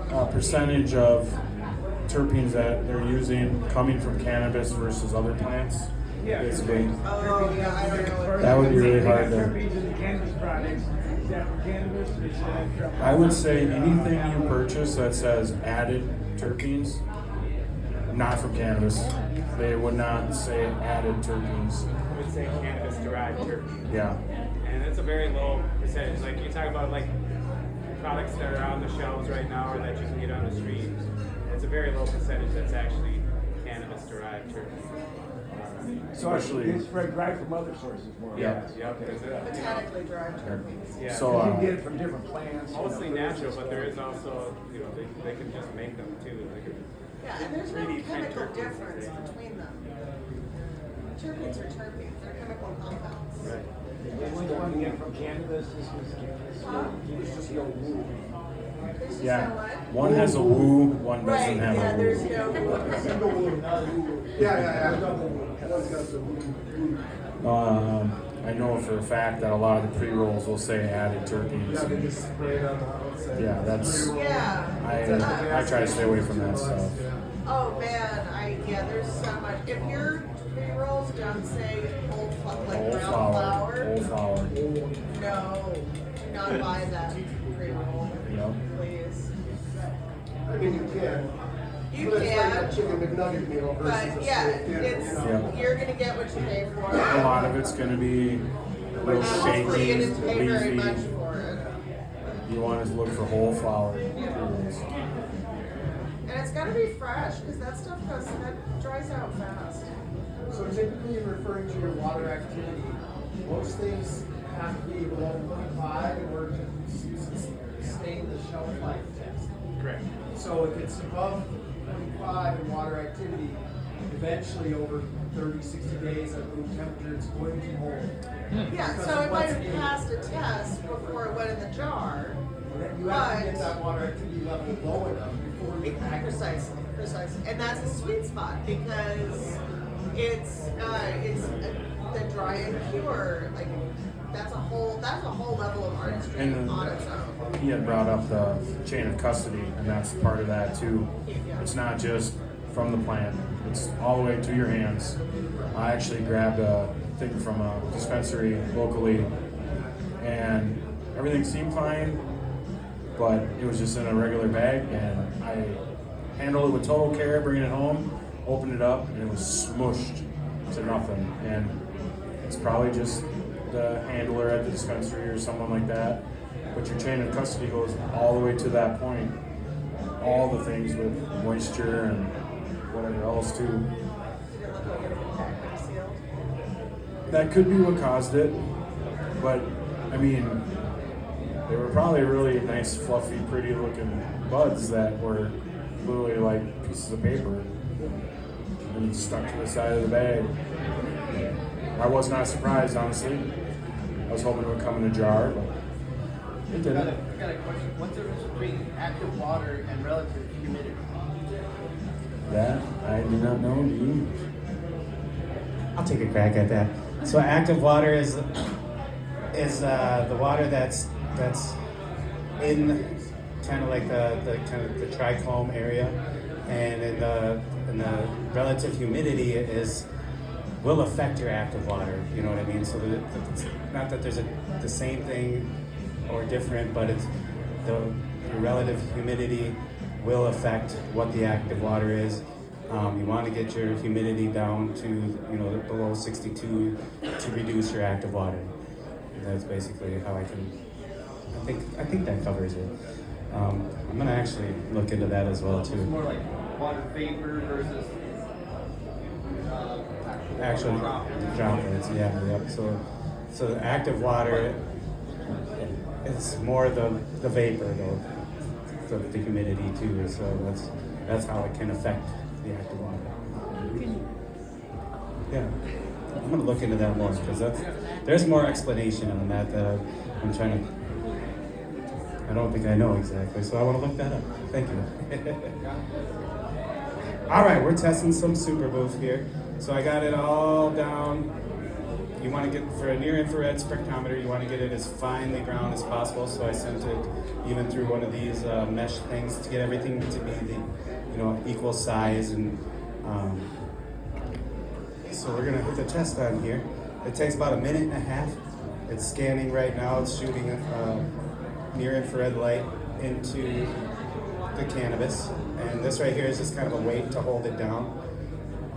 partially Percentage of terpenes that they're using coming from cannabis versus other plants. Yeah. Basically, Oh, yeah, I don't know what that would be really hard Terpenes to. in the cannabis products, is that from cannabis or is that from? I would say anything you purchase that says added terpenes, not from cannabis. They would not say added terpenes. I would say cannabis-derived terpenes. Yeah. And it's a very low percentage. Like you talk about like products that are on the shelves right now or that you can get on the street. It's a very low percentage that's actually cannabis-derived terpenes. So Especially- it's derived from other sources more or Yeah. less. Yep. There's botanically derived terpenes. Yeah. So You can get it from different plants. Mostly natural, but there is also, you know, they can just make them too. They can, Yeah, and there's no 3D chemical printer. difference between them. Terpenes are terpenes, they're chemical compounds. The ones you want to get from cannabis, this was cannabis. It's just no woo. There's just Yeah. no what? One has a woo, one Right, doesn't have yeah, a there's woo. no. Yeah. One's got the I know for a fact that a lot of the pre-rolls will say added yeah, they terpenes. just spray it on the outside. Yeah, that's. Yeah. I try to stay away from that stuff. Oh man, there's so much. If your pre-rolls don't say whole like Whole brown flour. flour, Whole flour. no, do not buy that pre-roll, Yep. please. I mean, you can. You But it's like can, a chicken McNugget meal versus but a yeah, steak dinner, it's you know? Yeah. you're gonna get what you pay for. A lot of it's going to be real Hopefully, you shaky, didn't pay very much leafy. for it. You want to look for whole flour pre-rolls. And it's gotta be fresh, because that stuff that dries out fast. So typically referring to your water activity, most things have to be below 0.5 in order to sustain the shelf life test. correct. So if it's above 0.5 in water activity, eventually over 30, 60 days at room temperature, it's going to mold. Yeah, Because so it might what's have in- passed a test before it went in the jar. You have to But- get that water activity level low enough before you act. Precisely, and that's a sweet spot because it's the dry and pure. Like that's a whole level of artistry And on its own. he had brought up the chain of custody, and that's part of that too. It's not just from the plant, it's all the way to your hands. I actually grabbed a thing from a dispensary locally, and everything seemed fine, but it was just in a regular bag, and I handled it with total care, bringing it home, opened it up, and it was smushed to nothing. And it's probably just the handler at the dispensary or someone like that. But your chain of custody goes all the way to that point. All the things with moisture and whatever else too. Did it look like it was packed and sealed? That could be what caused it, but I mean, They were probably really nice, fluffy, pretty looking buds that were literally like pieces of paper and stuck to the side of the bag. I was not surprised, honestly. I was hoping it would come in a jar, but it I didn't. got a question. What's the difference between active water and relative humidity? That I do not know. Do you? I'll take a crack at that. So active water is the water that's in kind of like the kind of the trichome area, and in the relative humidity will affect your active water. You know what I mean? So it's not that there's the same thing or different, but it's the relative humidity will affect what the active water is. You want to get your humidity down to below 62 to reduce your active water. That's basically how I think that covers it. I'm gonna actually look into that as well It's too. more like water vapor versus Actual droplets, yeah. So the active water, it's more the vapor though, the humidity too. So that's how it can affect the active water. Yeah, I'm gonna look into that more because there's more explanation on that I'm trying to. I don't think I know exactly, so I want to look that up. Thank you. All right, we're testing some super booth here. So I got it all down. You want to get, for a near infrared spectrometer, you want to get it as finely ground as possible. So I sent it even through one of these mesh things to get everything to be the equal size. And so we're gonna hit the test on here. It takes about 1.5 minutes. It's scanning right now. It's shooting near infrared light into the cannabis. And this right here is just kind of a weight to hold it down.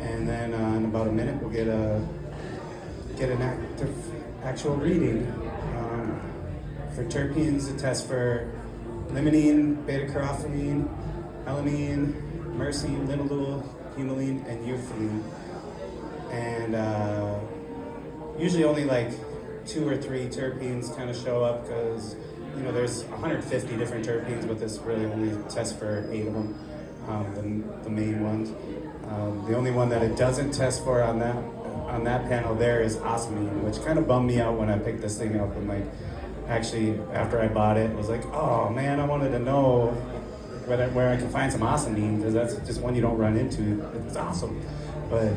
And then in about a minute, we'll get an actual reading. For terpenes, it tests for limonene, beta-carophylline, alanine, myrcene, linalool, humulene, and euphylline. And usually only like 2 or 3 terpenes kind of show up because there's 150 different terpenes, but this really only tests for 8 of them, the main ones. The only one that it doesn't test for on that panel there is osmine, which kind of bummed me out when I picked this thing up. And actually after I bought it, I was like, oh man, I wanted to know where I can find some osmine, because that's just one you don't run into. It's awesome, but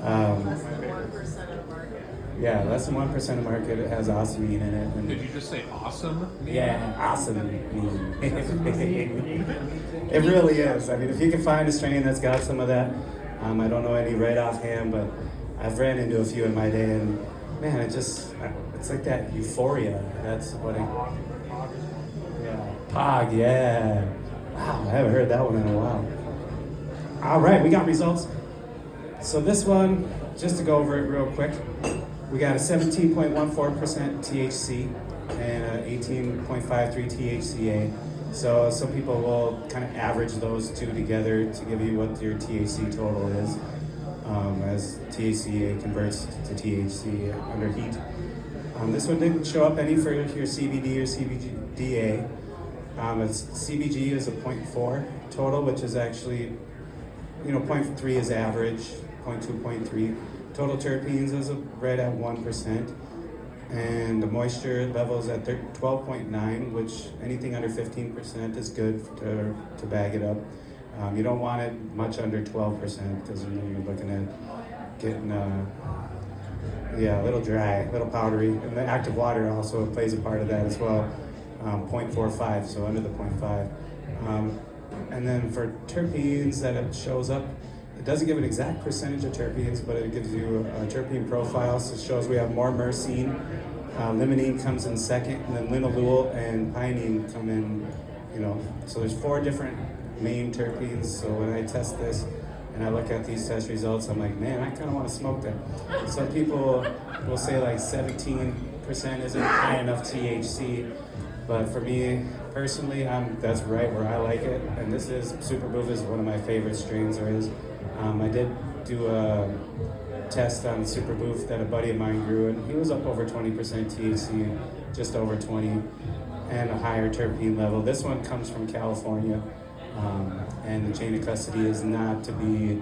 Less than 1% of the market. yeah, less than 1% of the market it has osmine in it. And Did you just say awesome? yeah, awesome. It really is. I mean, if you can find a strain that's got some of that, I don't know any right offhand, but I've ran into a few in my day, and man, it's like that euphoria. That's what Pog, yeah. Wow, I haven't heard that one in a while. All right, we got results. So this one, just to go over it real quick, we got a 17.14% THC and a 18.53 THCA. So some people will kind of average those two together to give you what your THC total is, as THCA converts to THC under heat. This one didn't show up any for your CBD or CBDA. CBG is a 0.4 total, which is actually, 0.3 is average, 0.2, 0.3. Total terpenes is right at 1%. And the moisture level is at 12.9, which anything under 15% is good to bag it up. You don't want it much under 12% because you're looking at getting a little dry, a little powdery. And the active water also plays a part of that as well. 0.45, so under the 0.5. And then for terpenes that it shows up, it doesn't give an exact percentage of terpenes, but it gives you a terpene profile. So it shows we have more myrcene. Limonene comes in second, and then linalool and pinene come in, So there's 4 different main terpenes. So when I test this and I look at these test results, I'm like, man, I kind of want to smoke that. Some people will say like 17% isn't high enough THC. But for me personally, that's right where I like it. And this is Superboof is one of my favorite strains there is. I did do a test on Superboof that a buddy of mine grew, and he was up over 20% THC, just over 20. and a higher terpene level. This one comes from California, and the chain of custody is not to be,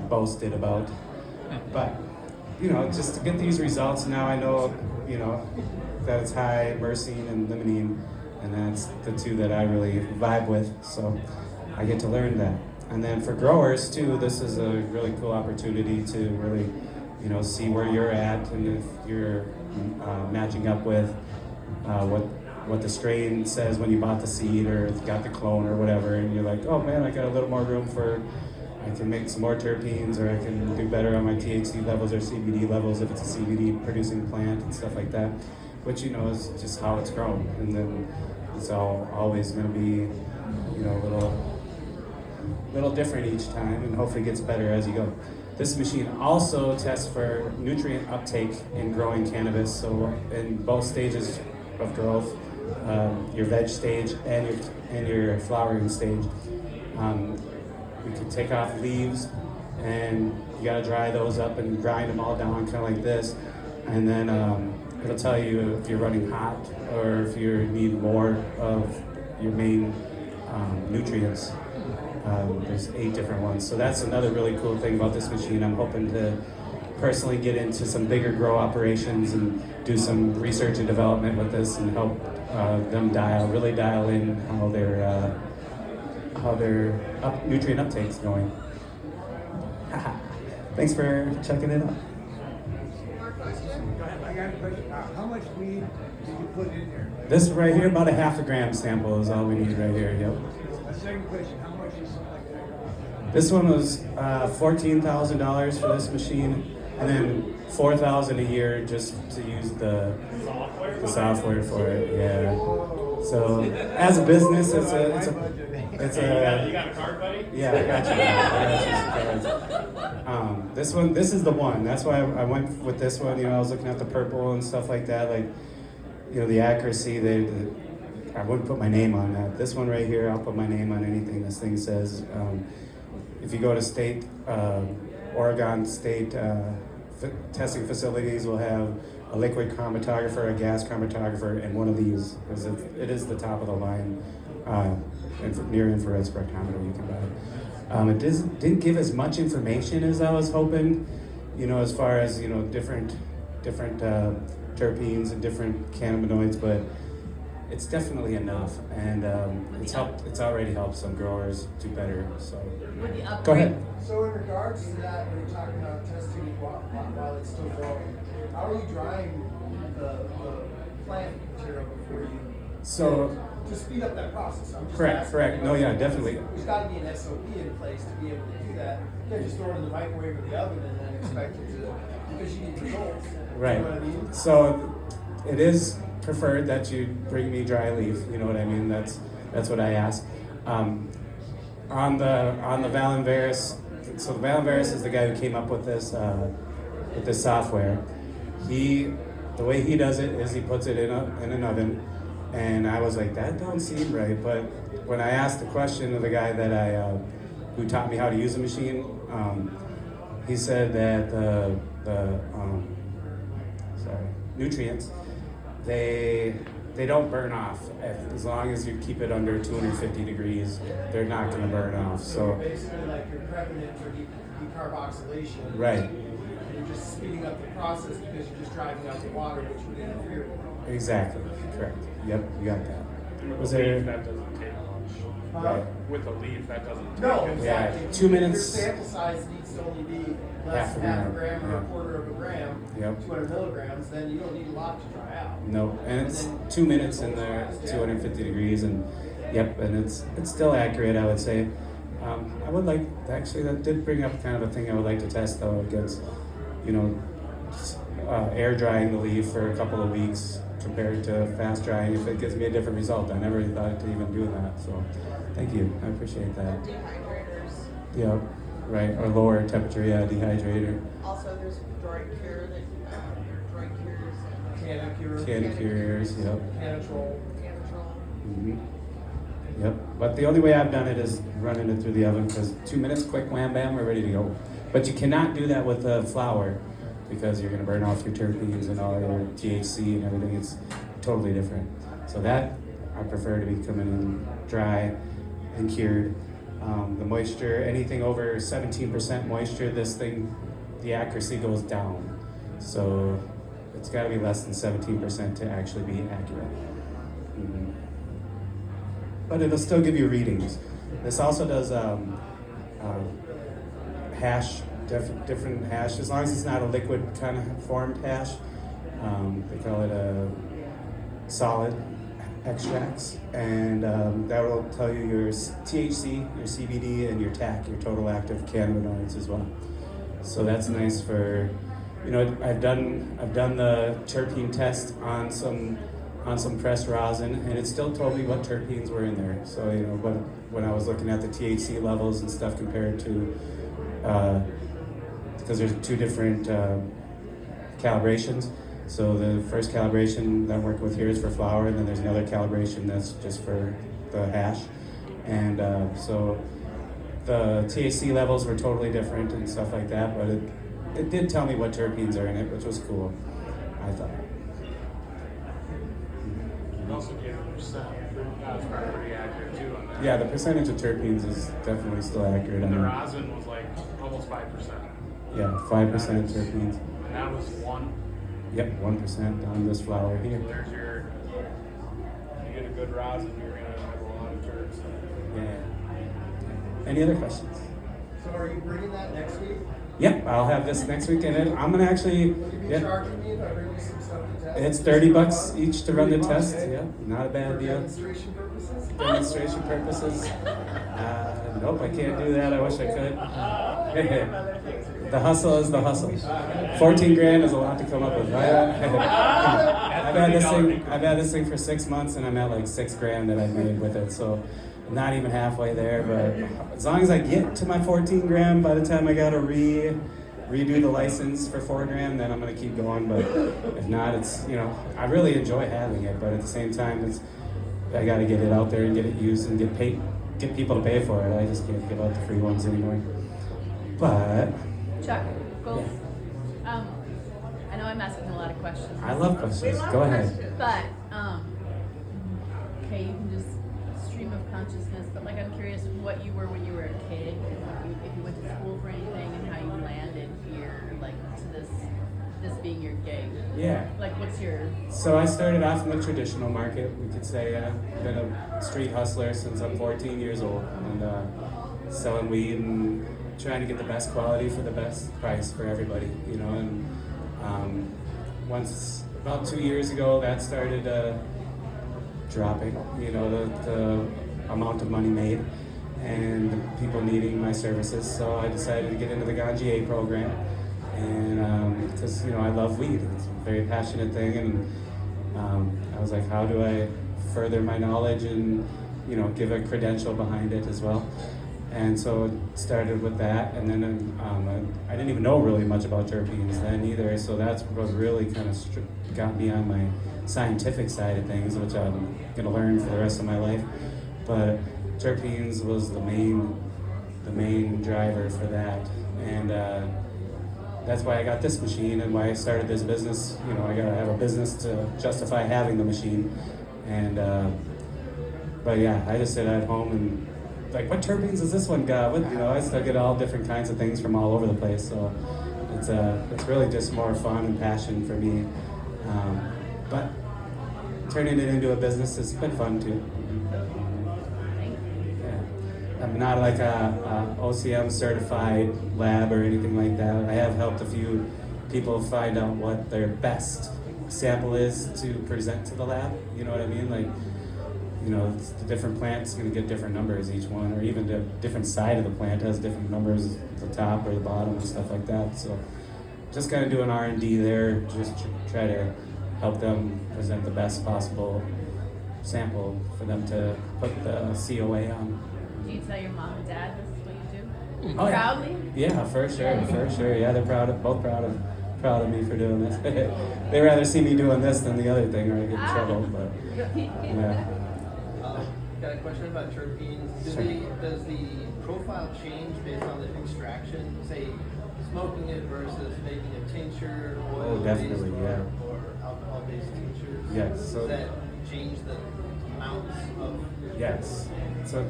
boasted about. But, just to get these results, now I know, that it's high myrcene and limonene, and that's the two that I really vibe with, so I get to learn that. And then for growers too, this is a really cool opportunity to really, see where you're at, and if you're matching up with what the strain says when you bought the seed or got the clone or whatever, and you're like, oh man, I got a little more room I can make some more terpenes, or I can do better on my THC levels or CBD levels if it's a CBD producing plant and stuff like that, which is just how it's grown, and then it's always going to be, a little different each time, and hopefully gets better as you go. This machine also tests for nutrient uptake in growing cannabis, so in both stages of growth, your veg stage and your flowering stage. We can take off leaves, and you gotta dry those up and grind them all down kind of like this, and then it'll tell you if you're running hot or if you need more of your main nutrients. There's 8 different ones, so that's another really cool thing about this machine. I'm hoping to personally get into some bigger grow operations and do some research and development with this, and help them really dial in how their nutrient uptake's going. Thanks for checking it out. I got a question. How much weed did you put in there? This right here, about a half a gram sample is all we need right here. Yep. A second question. How much is something like that? This one was $14,000 for this machine, and then $4,000 a year just to use the software for it. Yeah. So as a business, it's a. You got a card, buddy? Yeah, I got you. This is the one. That's why I went with this one. I was looking at the purple and stuff like that. Like, the accuracy. I wouldn't put my name on that. This one right here, I'll put my name on anything this thing says. If you go to Oregon State testing facilities, will have a liquid chromatographer, a gas chromatographer, and one of these, because it is the top of the line near infrared spectrometer you can buy. It didn't give as much information as I was hoping, as far as different terpenes and different cannabinoids, but it's definitely enough, and it's already helped some growers do better. So go ahead. So in regards to that, when you're talking about testing while it's still growing, how are you drying the plant material before you? To speed up that process. I'm just Correct. No, yeah, definitely. There's got to be an SOP in place to be able to do that. You can't just throw it in the microwave or the oven and then expect it to, because you need results. Right. You know what I mean? So it is preferred that you bring me dry leaf. You know what I mean? That's what I ask. On the Valenveris. So the Valenveris is the guy who came up with this software. The way he does it is he puts it in an oven, and I was like, that don't seem right. But when I asked the question of the guy that who taught me how to use the machine, he said that the nutrients, they don't burn off. As long as you keep it under 250 degrees, they're not going to burn off. So basically, like you're prepping it for decarboxylation. Right. You're just speeding up the process because you're just driving out the water, which would interfere with it. Exactly. Correct. Yep. You got that. With Was the there? leaf, that doesn't take much. Right. With the leaf, that doesn't take No, much. exactly. Yeah, 2 minutes. Your sample size needs to only be less Half a than half a gram, gram or a yeah. quarter of a gram, Yep. 200 milligrams, then you don't need a lot to dry out. No, and it's 2 minutes in there, 250 degrees, and yep, and it's still accurate, I would say. I would like, actually, that did bring up kind of a thing I would like to test though against, air drying the leaf for a couple of weeks compared to fast drying. If it gives me a different result, I never thought to even do that. So, thank you, I appreciate that. Dehydrators. Yep, right, or lower temperature, yeah, dehydrator. Also, there's dry cure cures. Canicures, yep. Canatrol. Mm-hmm. Yep, but the only way I've done it is running it through the oven, because 2 minutes, quick, wham, bam, we're ready to go. But you cannot do that with the flour, because you're going to burn off your terpenes and all your THC and everything. It's totally different. So that I prefer to be coming in dry and cured. The moisture, anything over 17% moisture, this thing, the accuracy goes down. So it's got to be less than 17% to actually be accurate. Mhm. But it'll still give you readings. This also does hash, different hash, as long as it's not a liquid kind of formed hash. They call it a solid extracts, and that will tell you your THC, your CBD, and your TAC, your total active cannabinoids as well. So that's nice for, you know, I've done the terpene test on some pressed rosin, and it still told me what terpenes were in there. So, you know, when I was looking at the THC levels and stuff compared to, because there's two different calibrations. So the first calibration that I'm working with here is for flower, and then there's another calibration that's just for the hash. And so the THC levels were totally different and stuff like that, but it did tell me what terpenes are in it, which was cool, I thought. You also gave a percent. That was probably pretty accurate too on that. Yeah, the percentage of terpenes is definitely still accurate. And the on that. rosin was like almost 5%. Yeah, 5% terpenes. And that was 1. Yep, 1% on this flower here. So there's your, you get a good rosin, you're going to have a lot of terps. Yeah. Any other questions? So are you bringing that next week? Yep, I'll have this next weekend. And I'm gonna actually. Will you be Yeah, charging me if I bring you some stuff to test? it's $30 each to run the $30, test. eh? Yeah, not a bad For deal. demonstration purposes? Demonstration purposes. Nope, I can't do that. I wish I could. The hustle is the hustle. 14 grand is a lot to come up with. I've had this thing for 6 months, and I'm at like 6 grand that I made with it. So I'm not even halfway there. But as long as I get to my 14 grand, by the time I gotta redo the license for 4 grand, then I'm gonna keep going. But if not, it's, you know, I really enjoy having it, but at the same time, I gotta get it out there and get it used and get people to pay for it. I just can't give out the free ones anymore. But Chuckles. I know I'm asking a lot of questions. I love questions. Go ahead. But okay, you can just stream of consciousness. But like, I'm curious what you were when you were a kid, and if you went to school for anything, and how you landed here, like to this being your gig. Yeah. Like, what's your? So I started off in the traditional market. We could say I've been a street hustler since I'm 14 years old, and selling weed and trying to get the best quality for the best price for everybody, you know. And once about 2 years ago, that started dropping, you know, the amount of money made and people needing my services. So I decided to get into the Ganjier program, and because, you know, I love weed. It's a very passionate thing, and I was like, how do I further my knowledge and, you know, give a credential behind it as well? And so it started with that, and then I didn't even know really much about terpenes then either, so that's what really kind of got me on my scientific side of things, which I'm going to learn for the rest of my life. But terpenes was the main driver for that, and that's why I got this machine and why I started this business. You know, I got to have a business to justify having the machine, and but yeah, I just sit at home and like, what terpenes does this one got? What, you know, I still get all different kinds of things from all over the place. So it's really just more fun and passion for me. But turning it into a business has been fun too. Yeah. I'm not like a OCM certified lab or anything like that. I have helped a few people find out what their best sample is to present to the lab. You know what I mean? Like, you know, the different plant's going to get different numbers each one, or even the different side of the plant has different numbers at the top or the bottom and stuff like that. So just kind of doing R&D there, just try to help them present the best possible sample for them to put the COA on. Do you tell your mom and dad this is what you do? Oh, yeah. Proudly? Yeah, for sure. Yeah, they're both proud of me for doing this. They rather see me doing this than the other thing, or I get in trouble. But yeah. Got a question about terpenes. Does the profile change based on the extraction? Say, smoking it versus making a tincture, oil-based definitely, yeah. or alcohol-based tinctures? Yes. So Does that change the amounts of? Yes. So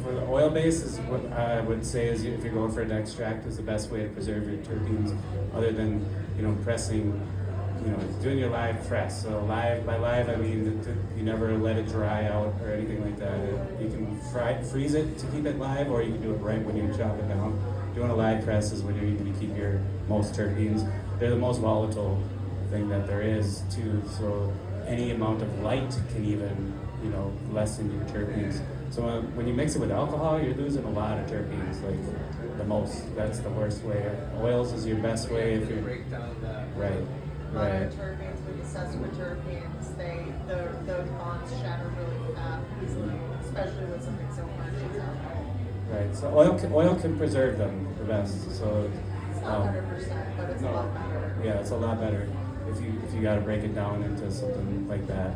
for the oil base is what I would say is if you're going for an extract is the best way to preserve your terpenes, other than pressing, doing your live press. So by live I mean you never let it dry out or anything like that. You can freeze it to keep it live, or you can do it right when you chop it down. Doing a live press is when you're going to keep your most terpenes. They're the most volatile thing that there is too. So any amount of light can even lessen your terpenes. So when you mix it with alcohol, you're losing a lot of terpenes, like the most. That's the worst way. Oils is your best way if you're break down that. right. Monoterpenes with the sesquiterpenes, those bonds shatter really fast, easily, especially with something so harsh as alcohol. Right. So oil can preserve them the best. So It's not 100%, but it's a lot better. yeah, it's a lot better if you got to break it down into something like that.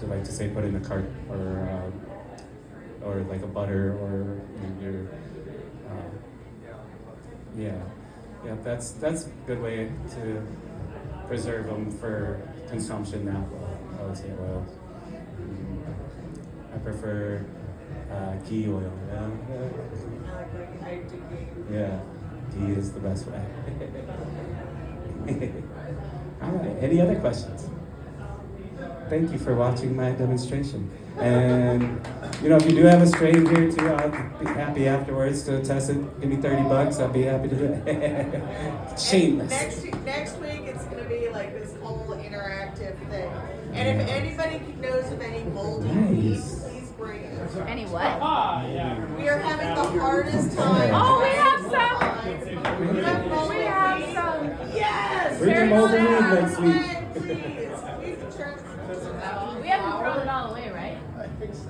To say put in a cart or like a butter or your that's a good way to preserve them for consumption now. I would say oils. I prefer ghee oil. I like when you make ghee. Yeah, ghee is the best way. All right. Any other questions? Thank you for watching my demonstration. And if you do have a strain here too, I'll be happy afterwards to test it. Give me $30. I'll be happy to do it. Shameless. Next week it's going to be like this whole interactive thing. And if anybody knows of any moldy weed, please bring it. Any what? We are having the hardest time. Oh, we have trying to some. find- We have moldy We have weed. some. Yes. Bring the moldy weed next week. Please. We can turn- We haven't thrown it all away, right? I think so.